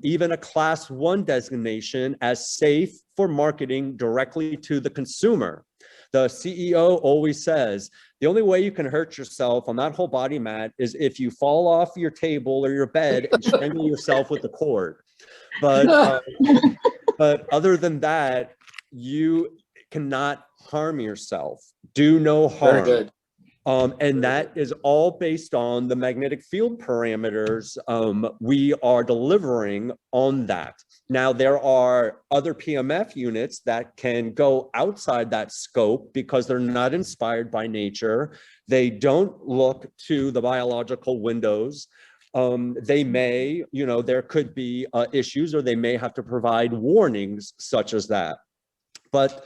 even a class 1 designation as safe for marketing directly to the consumer. The CEO always says, the only way you can hurt yourself on that whole body mat is if you fall off your table or your bed and strangle yourself with the cord. But other than that, you cannot harm yourself. Do no harm. Very good. And that is all based on the magnetic field parameters we are delivering on that. Now, there are other PMF units that can go outside that scope because they're not inspired by nature. They don't look to the biological windows. They may, you know, there could be issues, or they may have to provide warnings such as that. But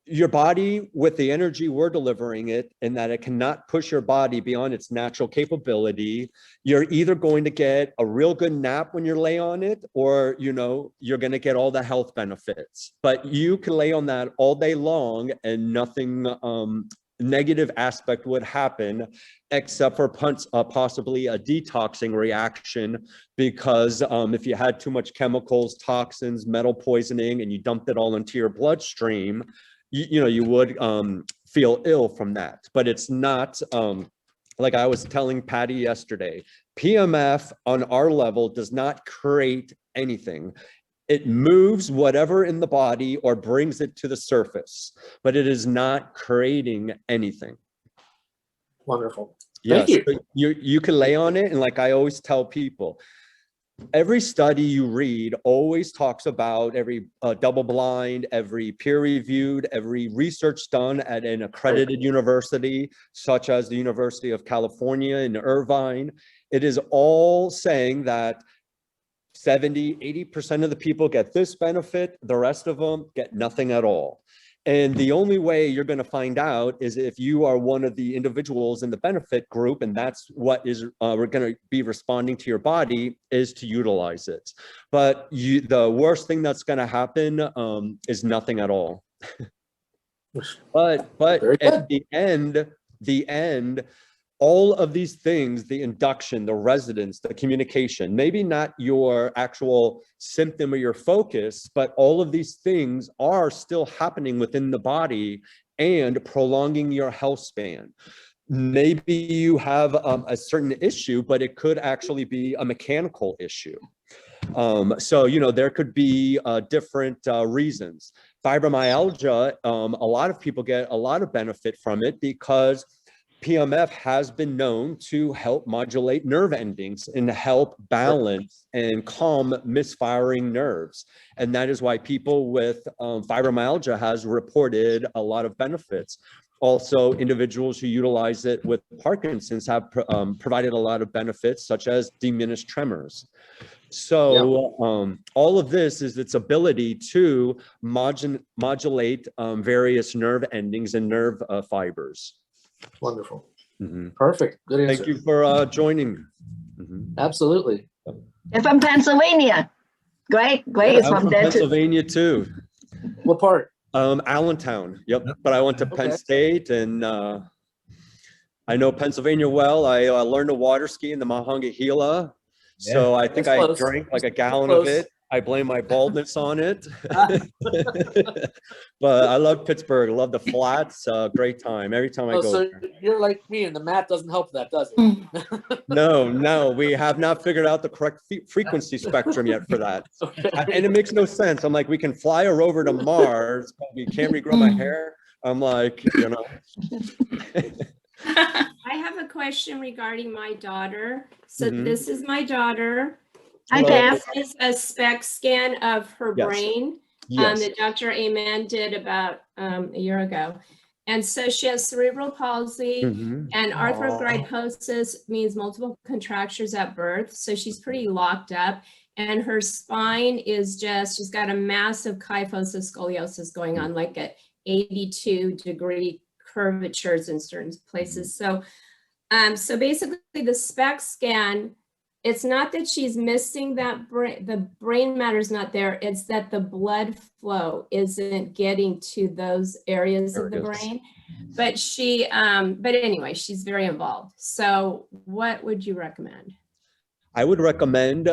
your body, with the energy we're delivering it, and that it cannot push your body beyond its natural capability, you're either going to get a real good nap when you lay on it, or, you know, you're going to get all the health benefits. But you can lay on that all day long and nothing negative aspect would happen, except for possibly a detoxing reaction, because if you had too much chemicals, toxins, metal poisoning, and you dumped it all into your bloodstream, you know, you would feel ill from that. But it's not, like I was telling Patty yesterday, PMF on our level does not create anything. It moves whatever in the body or brings it to the surface, but it is not creating anything. Wonderful. Yes, Thank you. You can lay on it, and like I always tell people, every study you read always talks about every double-blind, every peer-reviewed, every research done at an accredited university, such as the University of California in Irvine. It is all saying that 70–80% of the people get this benefit, the rest of them get nothing at all. And the only way you're going to find out is if you are one of the individuals in the benefit group, and that's what is we're going to be responding to your body, is to utilize it. But the worst thing that's going to happen is nothing at all. but at the end, all of these things, the induction, the resonance, the communication, maybe not your actual symptom or your focus, but all of these things are still happening within the body and prolonging your health span. Maybe you have a certain issue, but it could actually be a mechanical issue. So, you know, there could be different reasons. Fibromyalgia, a lot of people get a lot of benefit from it because PMF has been known to help modulate nerve endings and help balance and calm misfiring nerves. And that is why people with fibromyalgia has reported a lot of benefits. Also, individuals who utilize it with Parkinson's have provided a lot of benefits, such as diminished tremors. So all of this is its ability to modulate various nerve endings and nerve fibers. Wonderful. Mm-hmm. Perfect. Good answer. Thank you for joining me. Mm-hmm. Absolutely. They're from Pennsylvania. Greg is I'm from there too. Pennsylvania too. What part? Allentown. Yep. But I went to Penn State, and I know Pennsylvania well. I learned to water ski in the Monongahela. So I think That's I close. drank like a gallon Close. of it. I blame my baldness on it. But I love Pittsburgh. I love the flats. Great time every time I Oh, go so there. you're like me, and the mat doesn't help that, does it? No, we have not figured out the correct frequency spectrum yet for that. Okay. And it makes no sense. I'm like, we can fly a rover to Mars, but we can't regrow my hair. I'm like, you know. I have a question regarding my daughter. So Mhm. this is my daughter. Hi, Well, Pam. This is a SPECT scan of her Yes. brain Yes. that Dr. Amen did about a year ago. And so she has cerebral palsy Mhm. and arthrogryposis means multiple contractures at birth. So she's pretty locked up and her spine is just, she's got a massive kyphosis scoliosis going on, like at 82-degree curvatures in certain places. So, so basically the SPECT scan, it's not that she's missing that the brain matter's not there. It's that the blood flow isn't getting to those areas of the brain. But she, but anyway, she's very involved. So what would you recommend? I would recommend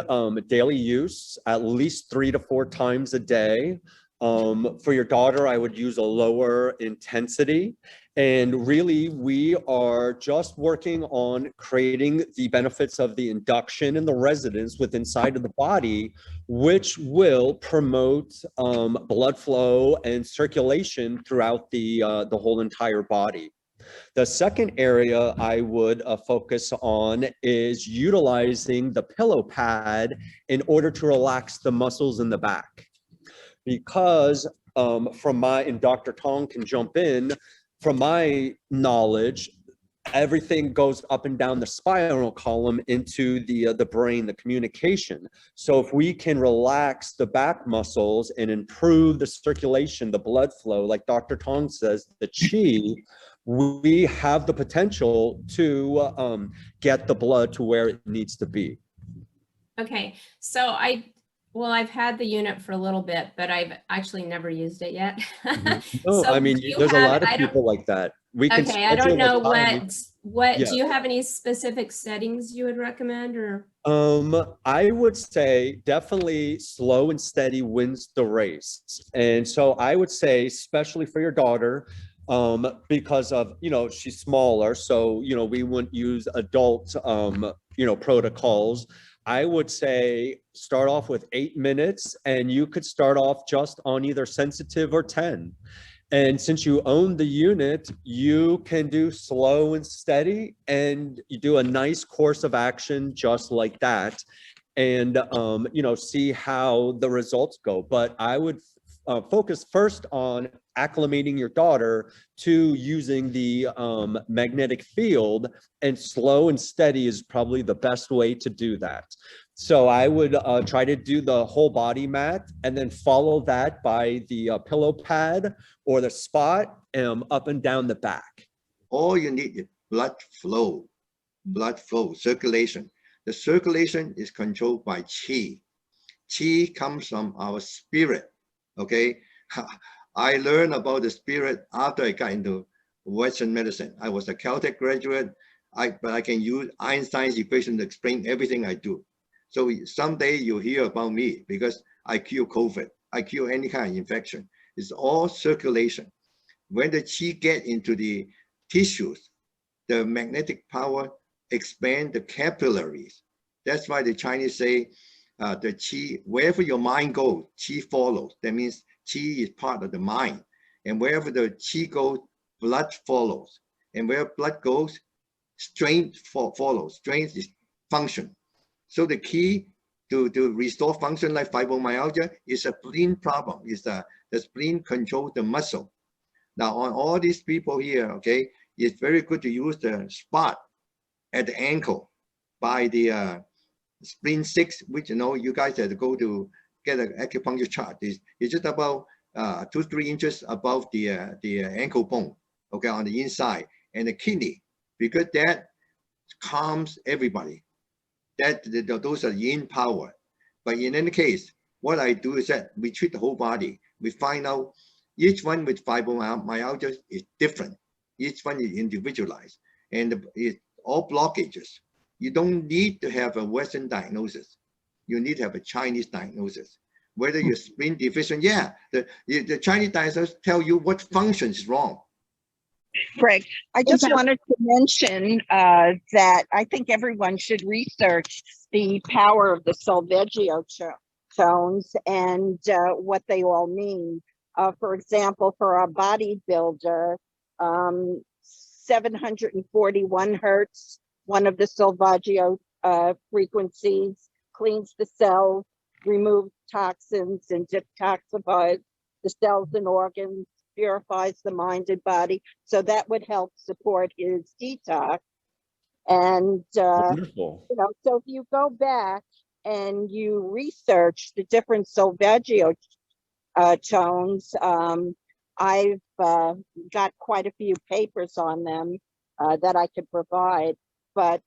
daily use at least 3 to 4 times a day. For your daughter, I would use a lower intensity. And really, we are just working on creating the benefits of the induction and the resonance within inside of the body, which will promote blood flow and circulation throughout the whole entire body. The second area I would focus on is utilizing the pillow pad in order to relax the muscles in the back. Because from my, and Dr. Tong can jump in, from my knowledge, everything goes up and down the spinal column into the brain, the communication. So if we can relax the back muscles and improve the circulation, the blood flow, like Dr. Tong says, the chi, we have the potential to get the blood to where it needs to be. Okay, so well, I've had the unit for a little bit, but I've actually never used it yet. No, So I mean, do you there's a have- lot of I don't- people like that. We can Okay, I don't schedule know a time. what, Yeah. do you have any specific settings you would recommend or? I would say definitely slow and steady wins the race. And so I would say, especially for your daughter, because of, you know, she's smaller, so, you know, we wouldn't use adult, you know, protocols. I would say start off with 8 minutes and you could start off just on either sensitive or 10. And since you own the unit, you can do slow and steady and you do a nice course of action just like that. And, you know, see how the results go. But I would focus first on acclimating your daughter to using the magnetic field, and slow and steady is probably the best way to do that. So I would try to do the whole body mat and then follow that by the pillow pad or the spot up and down the back. All you need is blood flow, circulation. The circulation is controlled by chi. Chi comes from our spirit, okay? I learned about the spirit after I got into Western medicine. I was a Caltech graduate, but I can use Einstein's equation to explain everything I do. So someday you'll hear about me because I cure COVID. I cure any kind of infection. It's all circulation. When the chi get into the tissues, the magnetic power expand the capillaries. That's why the Chinese say the chi, wherever your mind goes, chi follows. That means chi is part of the mind. And wherever the chi goes, blood follows. And where blood goes, strength follows. Strength is function. So the key to restore function like fibromyalgia is a spleen problem. Is the spleen controls the muscle. Now on all these people here, okay, it's very good to use the spot at the ankle by the spleen 6, which you know you guys have to go to get an acupuncture chart. It's just about 2-3 inches above the ankle bone, okay, on the inside, and the kidney, because that calms everybody. Those are yin power. But in any case, what I do is that we treat the whole body. We find out each one with fibromyalgia is different. Each one is individualized. and it's all blockages. You don't need to have a Western diagnosis. You need to have a Chinese diagnosis. Whether you're spleen deficient, yeah, the Chinese diagnosis tell you what function is wrong. Greg, I just wanted to mention that I think everyone should research the power of the Solfeggio tones and what they all mean. For example, for our bodybuilder, 741 hertz, one of the Solfeggio frequencies, cleans the cells, removes toxins, and detoxifies the cells and organs, purifies the mind and body. So that would help support his detox. And, Wonderful. you know, so if you go back and you research the different Solfeggio tones, I've got quite a few papers on them that I could provide, but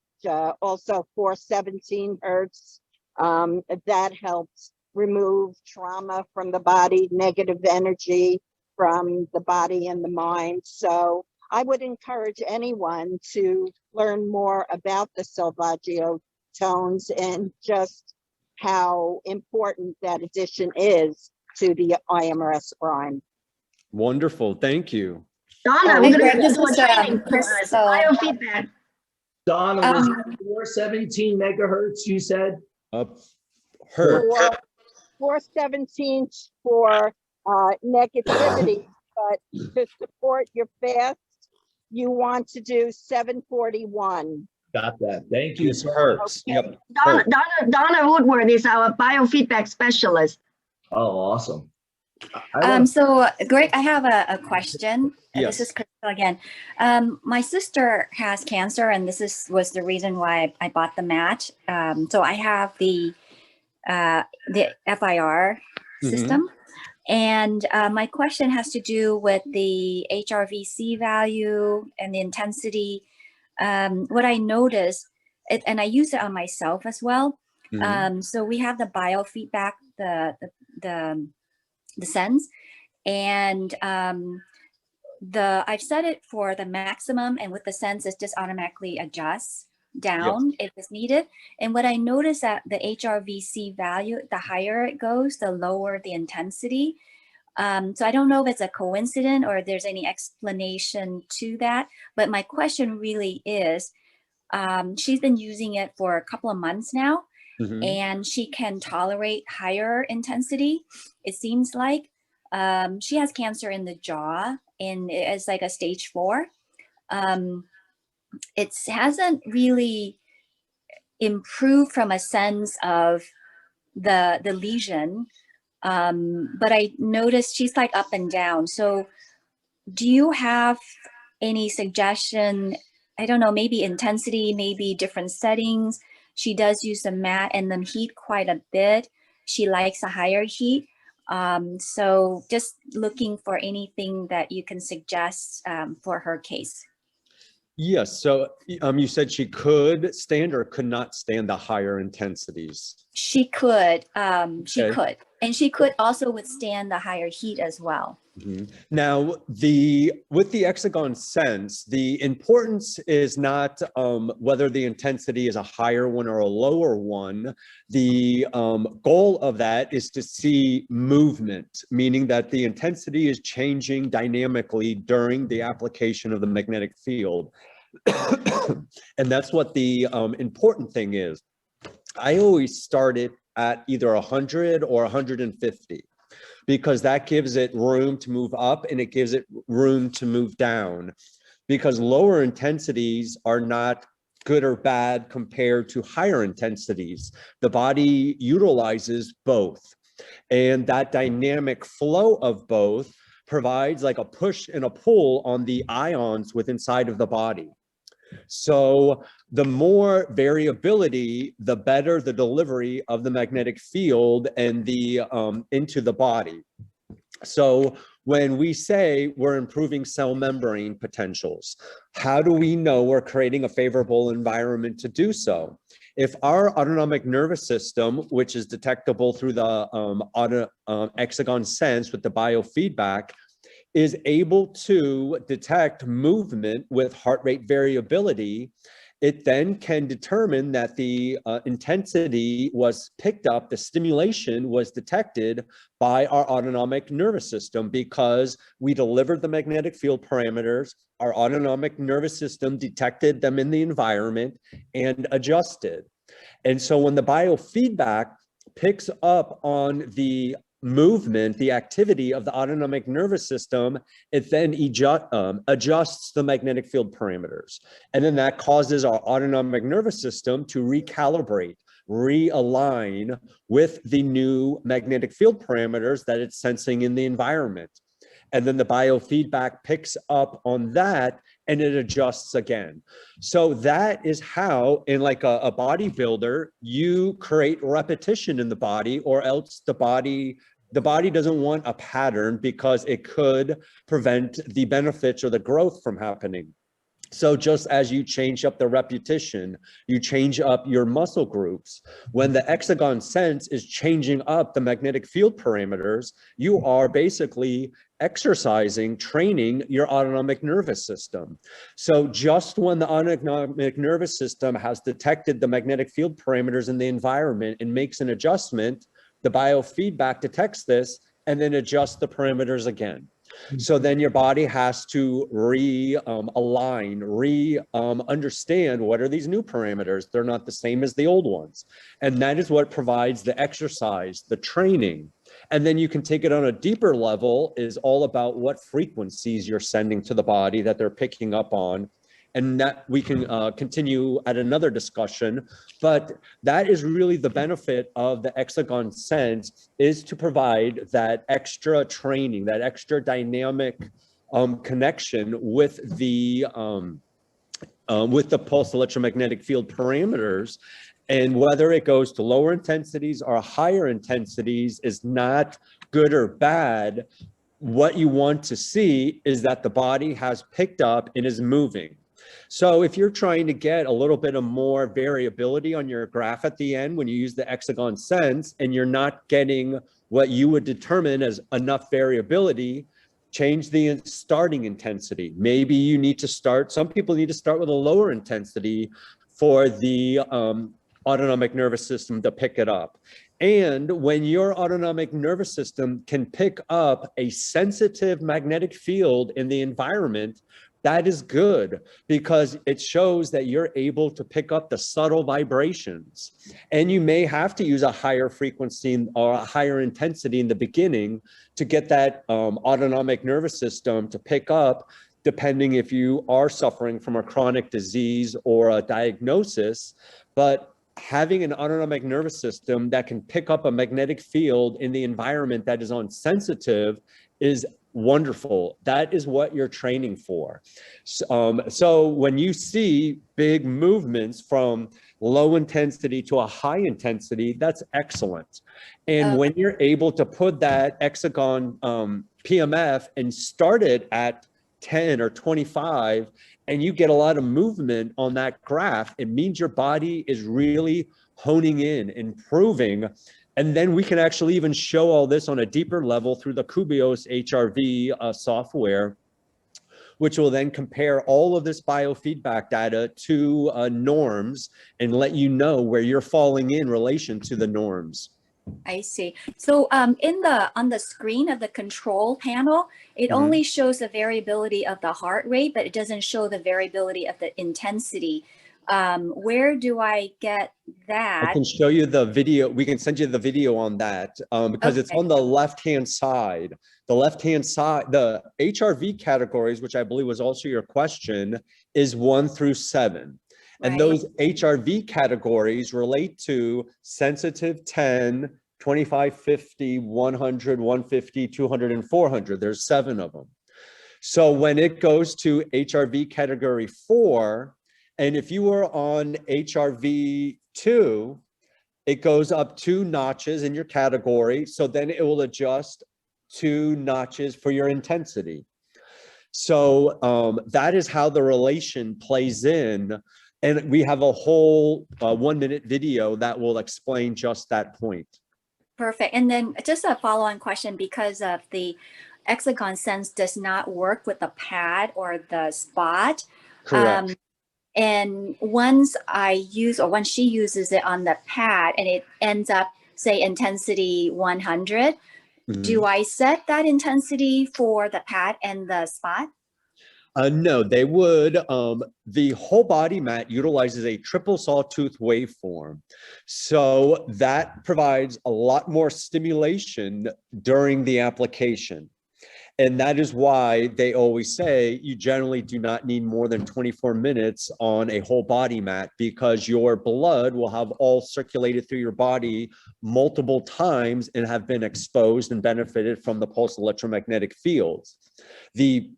also 417 hertz, that helps remove trauma from the body, negative energy from the body and the mind. So I would encourage anyone to learn more about the Solfeggio tones and just how important that addition is to the iMRS prime. Wonderful. Thank you. Donna, we're going to do a training course, Crystal. biofeedback. Donna, was 417 megahertz, you said? Her. 417 for negativity, but to support your fast, you want to do 741. Got that. Thank you. Use hertz. Yep. Donna Woodward is our biofeedback specialist. Oh, awesome. So Greg, I have a question. Yes. This is Crystal again. My sister has cancer, and this was the reason why I bought the mat. So I have the FIR system, and my question has to do with the HRVC value and the intensity. What I noticed, and I use it on myself as well. So we have the biofeedback, the sense, and I've set it for the maximum, and with the sense it just automatically adjusts down if it's needed. And what I noticed that the HRVC value, the higher it goes, the lower the intensity. So I don't know if it's a coincidence or if there's any explanation to that, but my question really is, she's been using it for a couple of months now, and she can tolerate higher intensity. It seems like she has cancer in the jaw, and it's like a stage 4. It hasn't really improved from a sense of the lesion, but I noticed she's like up and down. So do you have any suggestion? I don't know, maybe intensity, maybe different settings. She does use the mat and the heat quite a bit. She likes a higher heat. So just looking for anything that you can suggest for her case. Yes. So you said she could stand or could not stand the higher intensities. She could. She could. And she could also withstand the higher heat as well. Now, with the Hexagon Sense, the importance is not whether the intensity is a higher one or a lower one. The goal of that is to see movement, meaning that the intensity is changing dynamically during the application of the magnetic field. And that's what the important thing is. I always start it at either 100 or 150. Because that gives it room to move up and it gives it room to move down, because lower intensities are not good or bad compared to higher intensities. The body utilizes both, and that dynamic flow of both provides like a push and a pull on the ions within inside of the body. So the more variability, the better the delivery of the magnetic field and the into the body. So when we say we're improving cell membrane potentials, how do we know we're creating a favorable environment to do so? If our autonomic nervous system, which is detectable through the Hexagon Sense with the biofeedback, is able to detect movement with heart rate variability, it then can determine that the intensity was picked up, the stimulation was detected by our autonomic nervous system because we delivered the magnetic field parameters, our autonomic nervous system detected them in the environment and adjusted. And so when the biofeedback picks up on the movement, the activity of the autonomic nervous system, it then adjusts the magnetic field parameters. And then that causes our autonomic nervous system to recalibrate, realign with the new magnetic field parameters that it's sensing in the environment. And then the biofeedback picks up on that and it adjusts again. So that is how, in like a bodybuilder, you create repetition in the body, or else the body doesn't want a pattern because it could prevent the benefits or the growth from happening. So just as you change up the repetition, you change up your muscle groups. When the hexagon sense is changing up the magnetic field parameters, you are basically exercising, training your autonomic nervous system. So just when the autonomic nervous system has detected the magnetic field parameters in the environment and makes an adjustment, the biofeedback detects this and then adjusts the parameters again. So then your body has to understand what are these new parameters. They're not the same as the old ones. And that is what provides the exercise, the training. And then you can take it on a deeper level, is all about what frequencies you're sending to the body that they're picking up on. And that we can continue at another discussion, but that is really the benefit of the hexagon sense, is to provide that extra training, that extra dynamic connection with the pulse electromagnetic field parameters. And whether it goes to lower intensities or higher intensities is not good or bad. What you want to see is that the body has picked up and is moving. So if you're trying to get a little bit of more variability on your graph at the end, when you use the hexagon sense and you're not getting what you would determine as enough variability, change the starting intensity. Maybe you need to start, some people need to start with a lower intensity for the autonomic nervous system to pick it up. And when your autonomic nervous system can pick up a sensitive magnetic field in the environment, that is good, because it shows that you're able to pick up the subtle vibrations. And you may have to use a higher frequency or a higher intensity in the beginning to get that autonomic nervous system to pick up, depending if you are suffering from a chronic disease or a diagnosis. But having an autonomic nervous system that can pick up a magnetic field in the environment that is sensitive is wonderful. That is what you're training for. So when you see big movements from low intensity to a high intensity, that's excellent. And when you're able to put that hexagon PMF and start it at 10 or 25, and you get a lot of movement on that graph, it means your body is really honing in, improving. And then we can actually even show all this on a deeper level through the Kubios HRV software, which will then compare all of this biofeedback data to norms and let you know where you're falling in relation to the norms. I see. So on the screen of the control panel, it only shows the variability of the heart rate, but it doesn't show the variability of the intensity. Where do I get that? I can show you the video. We can send you the video on that because it's on the left-hand side. The left-hand side, the HRV categories, which I believe was also your question, is 1 through 7. And those HRV categories relate to sensitive 10, 25, 50, 100, 150, 200, and 400. There's 7 of them. So when it goes to HRV category 4, and if you were on HRV 2, it goes up 2 notches in your category. So then it will adjust 2 notches for your intensity. So that is how the relation plays in. And we have a whole 1-minute video that will explain just that point. Perfect. And then just a follow-on question, because of the hexagon sense does not work with the pad or the spot. Correct. And once I use, or once she uses it on the pad and it ends up, say, intensity 100, do I set that intensity for the pad and the spot? No, they would. The whole body mat utilizes a triple sawtooth waveform. So that provides a lot more stimulation during the application. And that is why they always say you generally do not need more than 24 minutes on a whole body mat, because your blood will have all circulated through your body multiple times and have been exposed and benefited from the pulse electromagnetic fields. The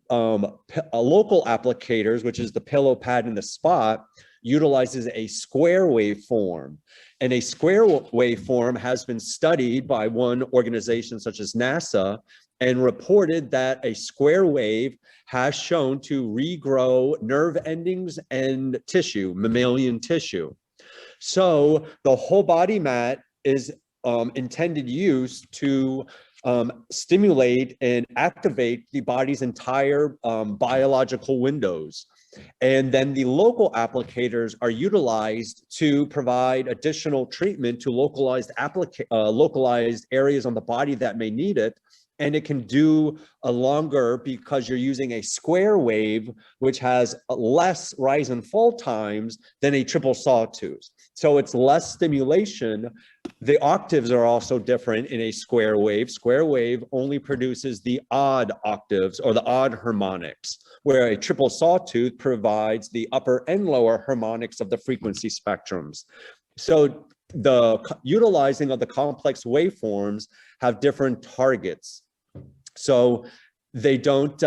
local applicators, which is the pillow pad and the spot, utilizes a square waveform. And a square waveform has been studied by one organization such as NASA, and reported that a square wave has shown to regrow nerve endings and tissue, mammalian tissue. So the whole body mat is intended use to stimulate and activate the body's entire biological windows. And then the local applicators are utilized to provide additional treatment to localized areas on the body that may need it. And it can do a longer because you're using a square wave, which has less rise and fall times than a triple sawtooth. So it's less stimulation. The octaves are also different in a square wave. Square wave only produces the odd octaves or the odd harmonics, where a triple sawtooth provides the upper and lower harmonics of the frequency spectrums. So the utilizing of the complex waveforms have different targets. So they don't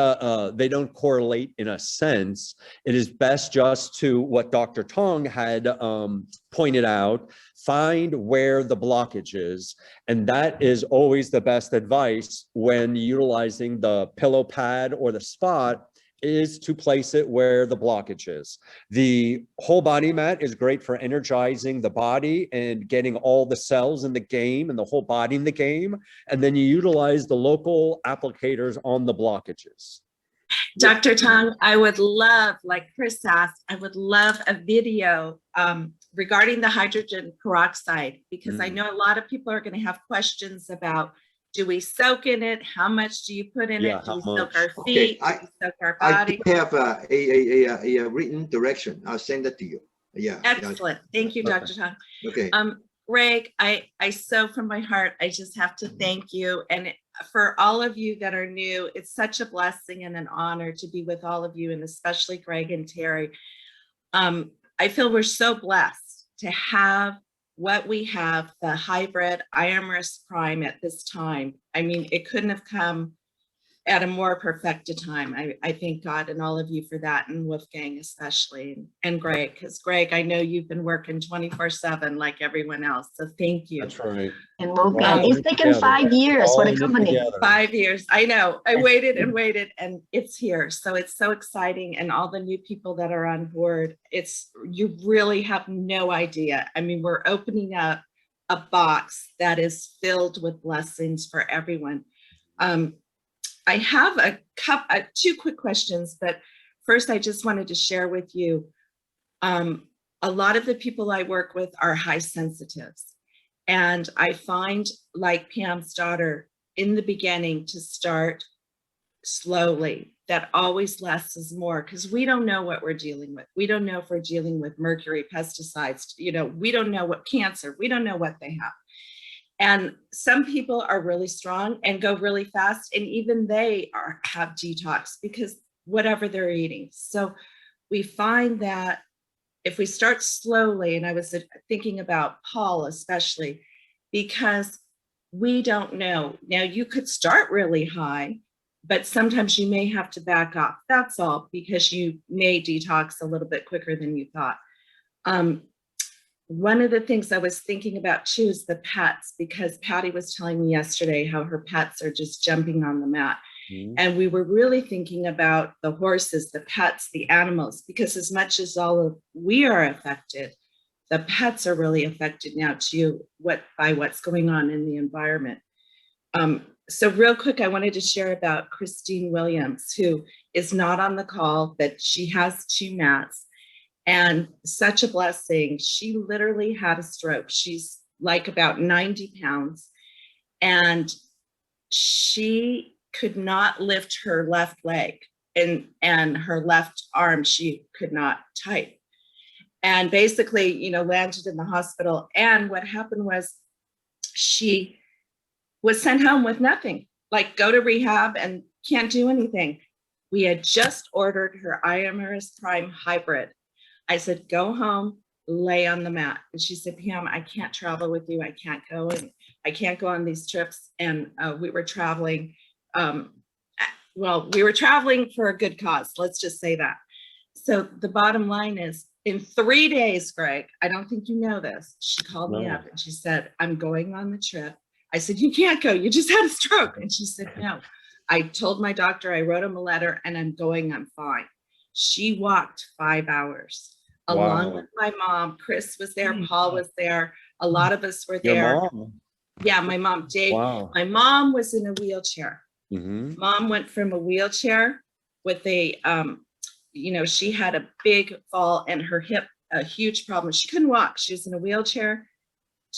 correlate in a sense. It is best just to what Dr. Tong had pointed out, find where the blockage is. And that is always the best advice when utilizing the pillow pad or the spot, is to place it where the blockage is. The whole body mat is great for energizing the body and getting all the cells in the game and the whole body in the game. And then you utilize the local applicators on the blockages. Dr. Tong, I would love, like Chris asked, I would love a video regarding the hydrogen peroxide, because I know a lot of people are going to have questions about, do we soak in it? How much do you put in it? Do we soak our feet? Do we soak our body? I have a written direction. I'll send it to you. Yeah. Excellent. Thank you, Dr. Tong. Okay. Greg, I so from my heart, I just have to thank you. And for all of you that are new, it's such a blessing and an honor to be with all of you, and especially Greg and Terry. I feel we're so blessed to have what we have, the hybrid iMRS Prime at this time. I mean, it couldn't have come at a more perfected time. I thank God and all of you for that, and Wolfgang especially, and Greg, because Greg, I know you've been working 24/7 like everyone else, so thank you. That's right. And Wolfgang, it's taken 5 years for the company. 5 years, I know. I waited and waited, and it's here. So it's so exciting, and all the new people that are on board, you really have no idea. I mean, we're opening up a box that is filled with blessings for everyone. I have two quick questions, but first I just wanted to share with you, a lot of the people I work with are high sensitives. And I find, like Pam's daughter, in the beginning to start slowly. That always less is more, because we don't know what we're dealing with. We don't know if we're dealing with mercury, pesticides, we don't know what cancer, we don't know what they have. And some people are really strong and go really fast, and even they have detox because whatever they're eating. So we find that if we start slowly, and I was thinking about Paul especially, because we don't know. Now you could start really high, but sometimes you may have to back off. That's all, because you may detox a little bit quicker than you thought. One of the things I was thinking about too is the pets, because Patty was telling me yesterday how her pets are just jumping on the mat. And we were really thinking about the horses, the pets, the animals, because as much as we are affected, the pets are really affected now too, by what's going on in the environment. So real quick, I wanted to share about Christine Williams, who is not on the call, but she has 2 mats and such a blessing. She literally had a stroke. She's like about 90 pounds and she could not lift her left leg and her left arm, she could not type. And basically, you know, landed in the hospital. And what happened was she was sent home with nothing, like go to rehab and can't do anything. We had just ordered her iMRS Prime Hybrid. I said, go home, lay on the mat. And she said, Pam, I can't travel with you. I can't go and I can't go on these trips. And we were traveling. Well, we were traveling for a good cause. Let's just say that. So the bottom line is, in 3 days, Greg, I don't think you know this, she called me up and she said, I'm going on the trip. I said, you can't go, you just had a stroke. And she said, no. I told my doctor, I wrote him a letter and I'm going, I'm fine. She walked 5 hours along with my mom. Chris was there, Paul was there. A lot of us were there. Your mom? Yeah, my mom, Dave. Wow. My mom was in a wheelchair. Mm-hmm. Mom went from a wheelchair with a, you know, she had a big fall and her hip, a huge problem. She couldn't walk. She was in a wheelchair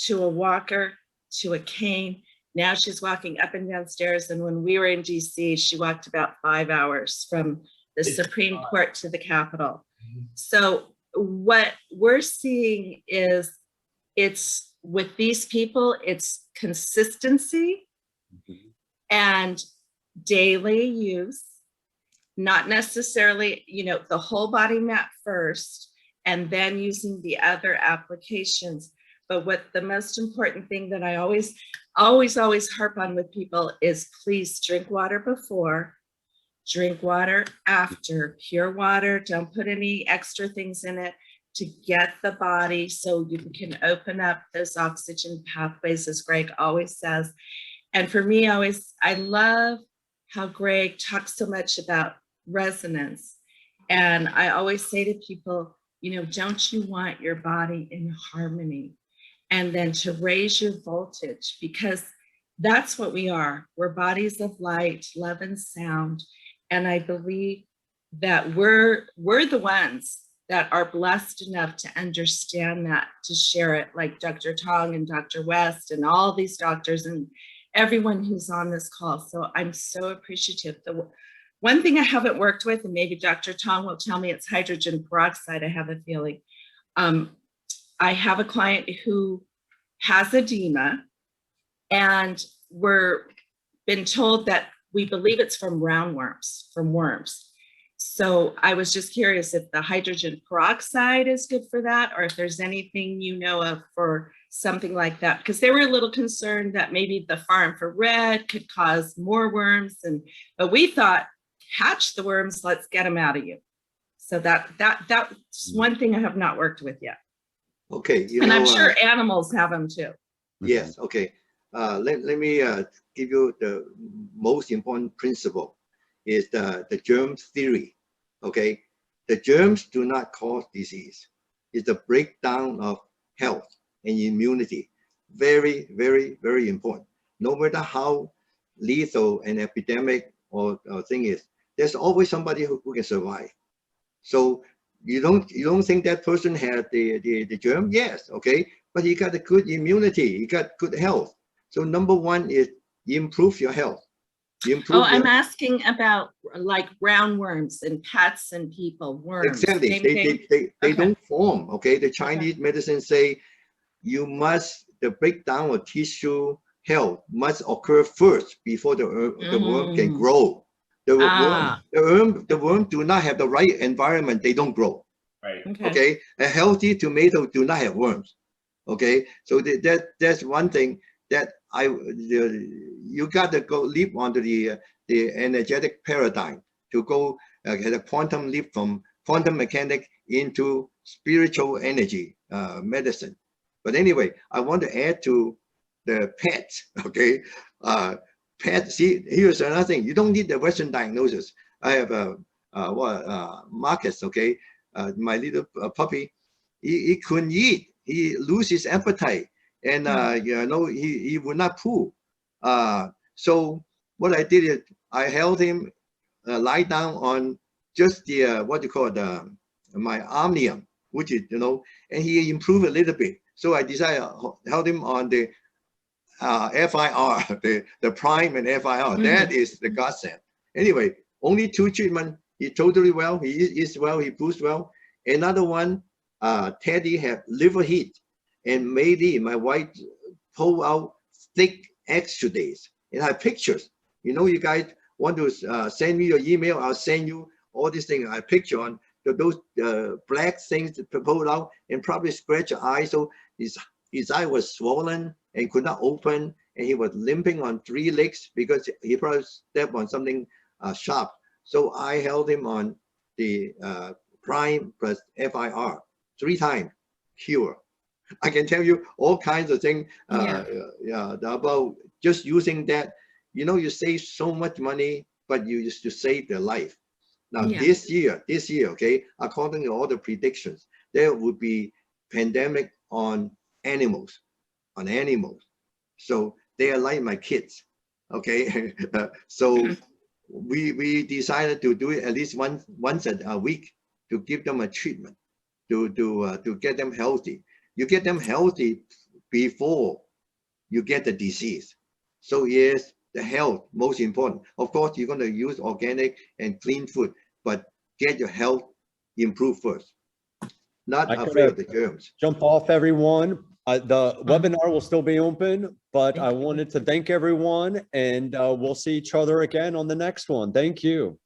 to a walker to a cane. Now she's walking up and down stairs. And when we were in DC, she walked about 5 hours from the Supreme Court to the Capitol. So what we're seeing is it's with these people, it's consistency and daily use. Not necessarily, you know, the whole body mat first, and then using the other applications. But what the most important thing that I always harp on with people is please drink water before, drink water after, pure water. Don't put any extra things in it to get the body so you can open up those oxygen pathways, as Greg always says. And for me, I love how Greg talks so much about resonance. And I always say to people, you know, don't you want your body in harmony? And then to raise your voltage, because that's what we are. We're bodies of light, love and sound. And I believe that we're the ones that are blessed enough to understand that, to share it, like Dr. Tong and Dr. West and all these doctors and everyone who's on this call. So I'm so appreciative. The one thing I haven't worked with, and maybe Dr. Tong will tell me, it's hydrogen peroxide, I have a feeling. I have a client who has edema and we're been told that we believe it's from roundworms, from worms. So I was just curious if the hydrogen peroxide is good for that, or if there's anything you know of for something like that, because they were a little concerned that maybe the farm for red could cause more worms. But we thought, hatch the worms, let's get them out of you. So that's one thing I have not worked with yet. Okay. And I'm sure animals have them too. Yes. Okay. Let me give you the most important principle is the germ theory. Okay. The germs do not cause disease. It's the breakdown of health and immunity. Very, very, very important. No matter how lethal an epidemic or thing is, there's always somebody who can survive. So you don't think that person had the germ? Yes, okay, but he got a good immunity, he got good health. So number one is improve your health. I'm asking about like roundworms and pets and people, worms. Exactly, they don't form, okay? The Chinese medicine say you must, the breakdown of tissue health must occur first before the worm can grow. The worm do not have the right environment, they don't grow. Right. Okay. A healthy tomato do not have worms. Okay. So that's one thing that you got to go leap onto the energetic paradigm to go get a quantum leap from quantum mechanics into spiritual energy medicine. But anyway, I want to add to the pets. Okay. Pet, see, here's another thing. You don't need the Western diagnosis. I have Marcus, okay, my little puppy. He couldn't eat. He loses appetite, and you know, he would not poo. So what I did is I held him lie down on just the what you call the my omnium, which is and he improved a little bit. So I decided held him on the FIR, the prime and FIR. That is the godsend. Anyway, only 2 treatments. He totally well. He is well. He boosts well. Another one, Teddy had liver heat, and Maylee, my wife, pulled out thick exudates. And I have pictures. You guys want to send me your email? I'll send you all these things. I picture on those black things that pulled out and probably scratch your eye. So his eye was swollen and could not open, and he was limping on 3 legs because he probably stepped on something sharp. So I held him on the prime plus FIR 3 times, cure. I can tell you all kinds of things about just using that. You save so much money, but you used to save their life. Now this year, okay, according to all the predictions, there would be pandemic on animals. So they are like my kids, okay? So we decided to do it at least once a week to give them a treatment to get them healthy. You get them healthy before you get the disease. So yes, the health most important. Of course, you're going to use organic and clean food, but get your health improved first. Not afraid of the germs. Jump off, everyone. The webinar will still be open, but I wanted to thank everyone, and we'll see each other again on the next one. Thank you.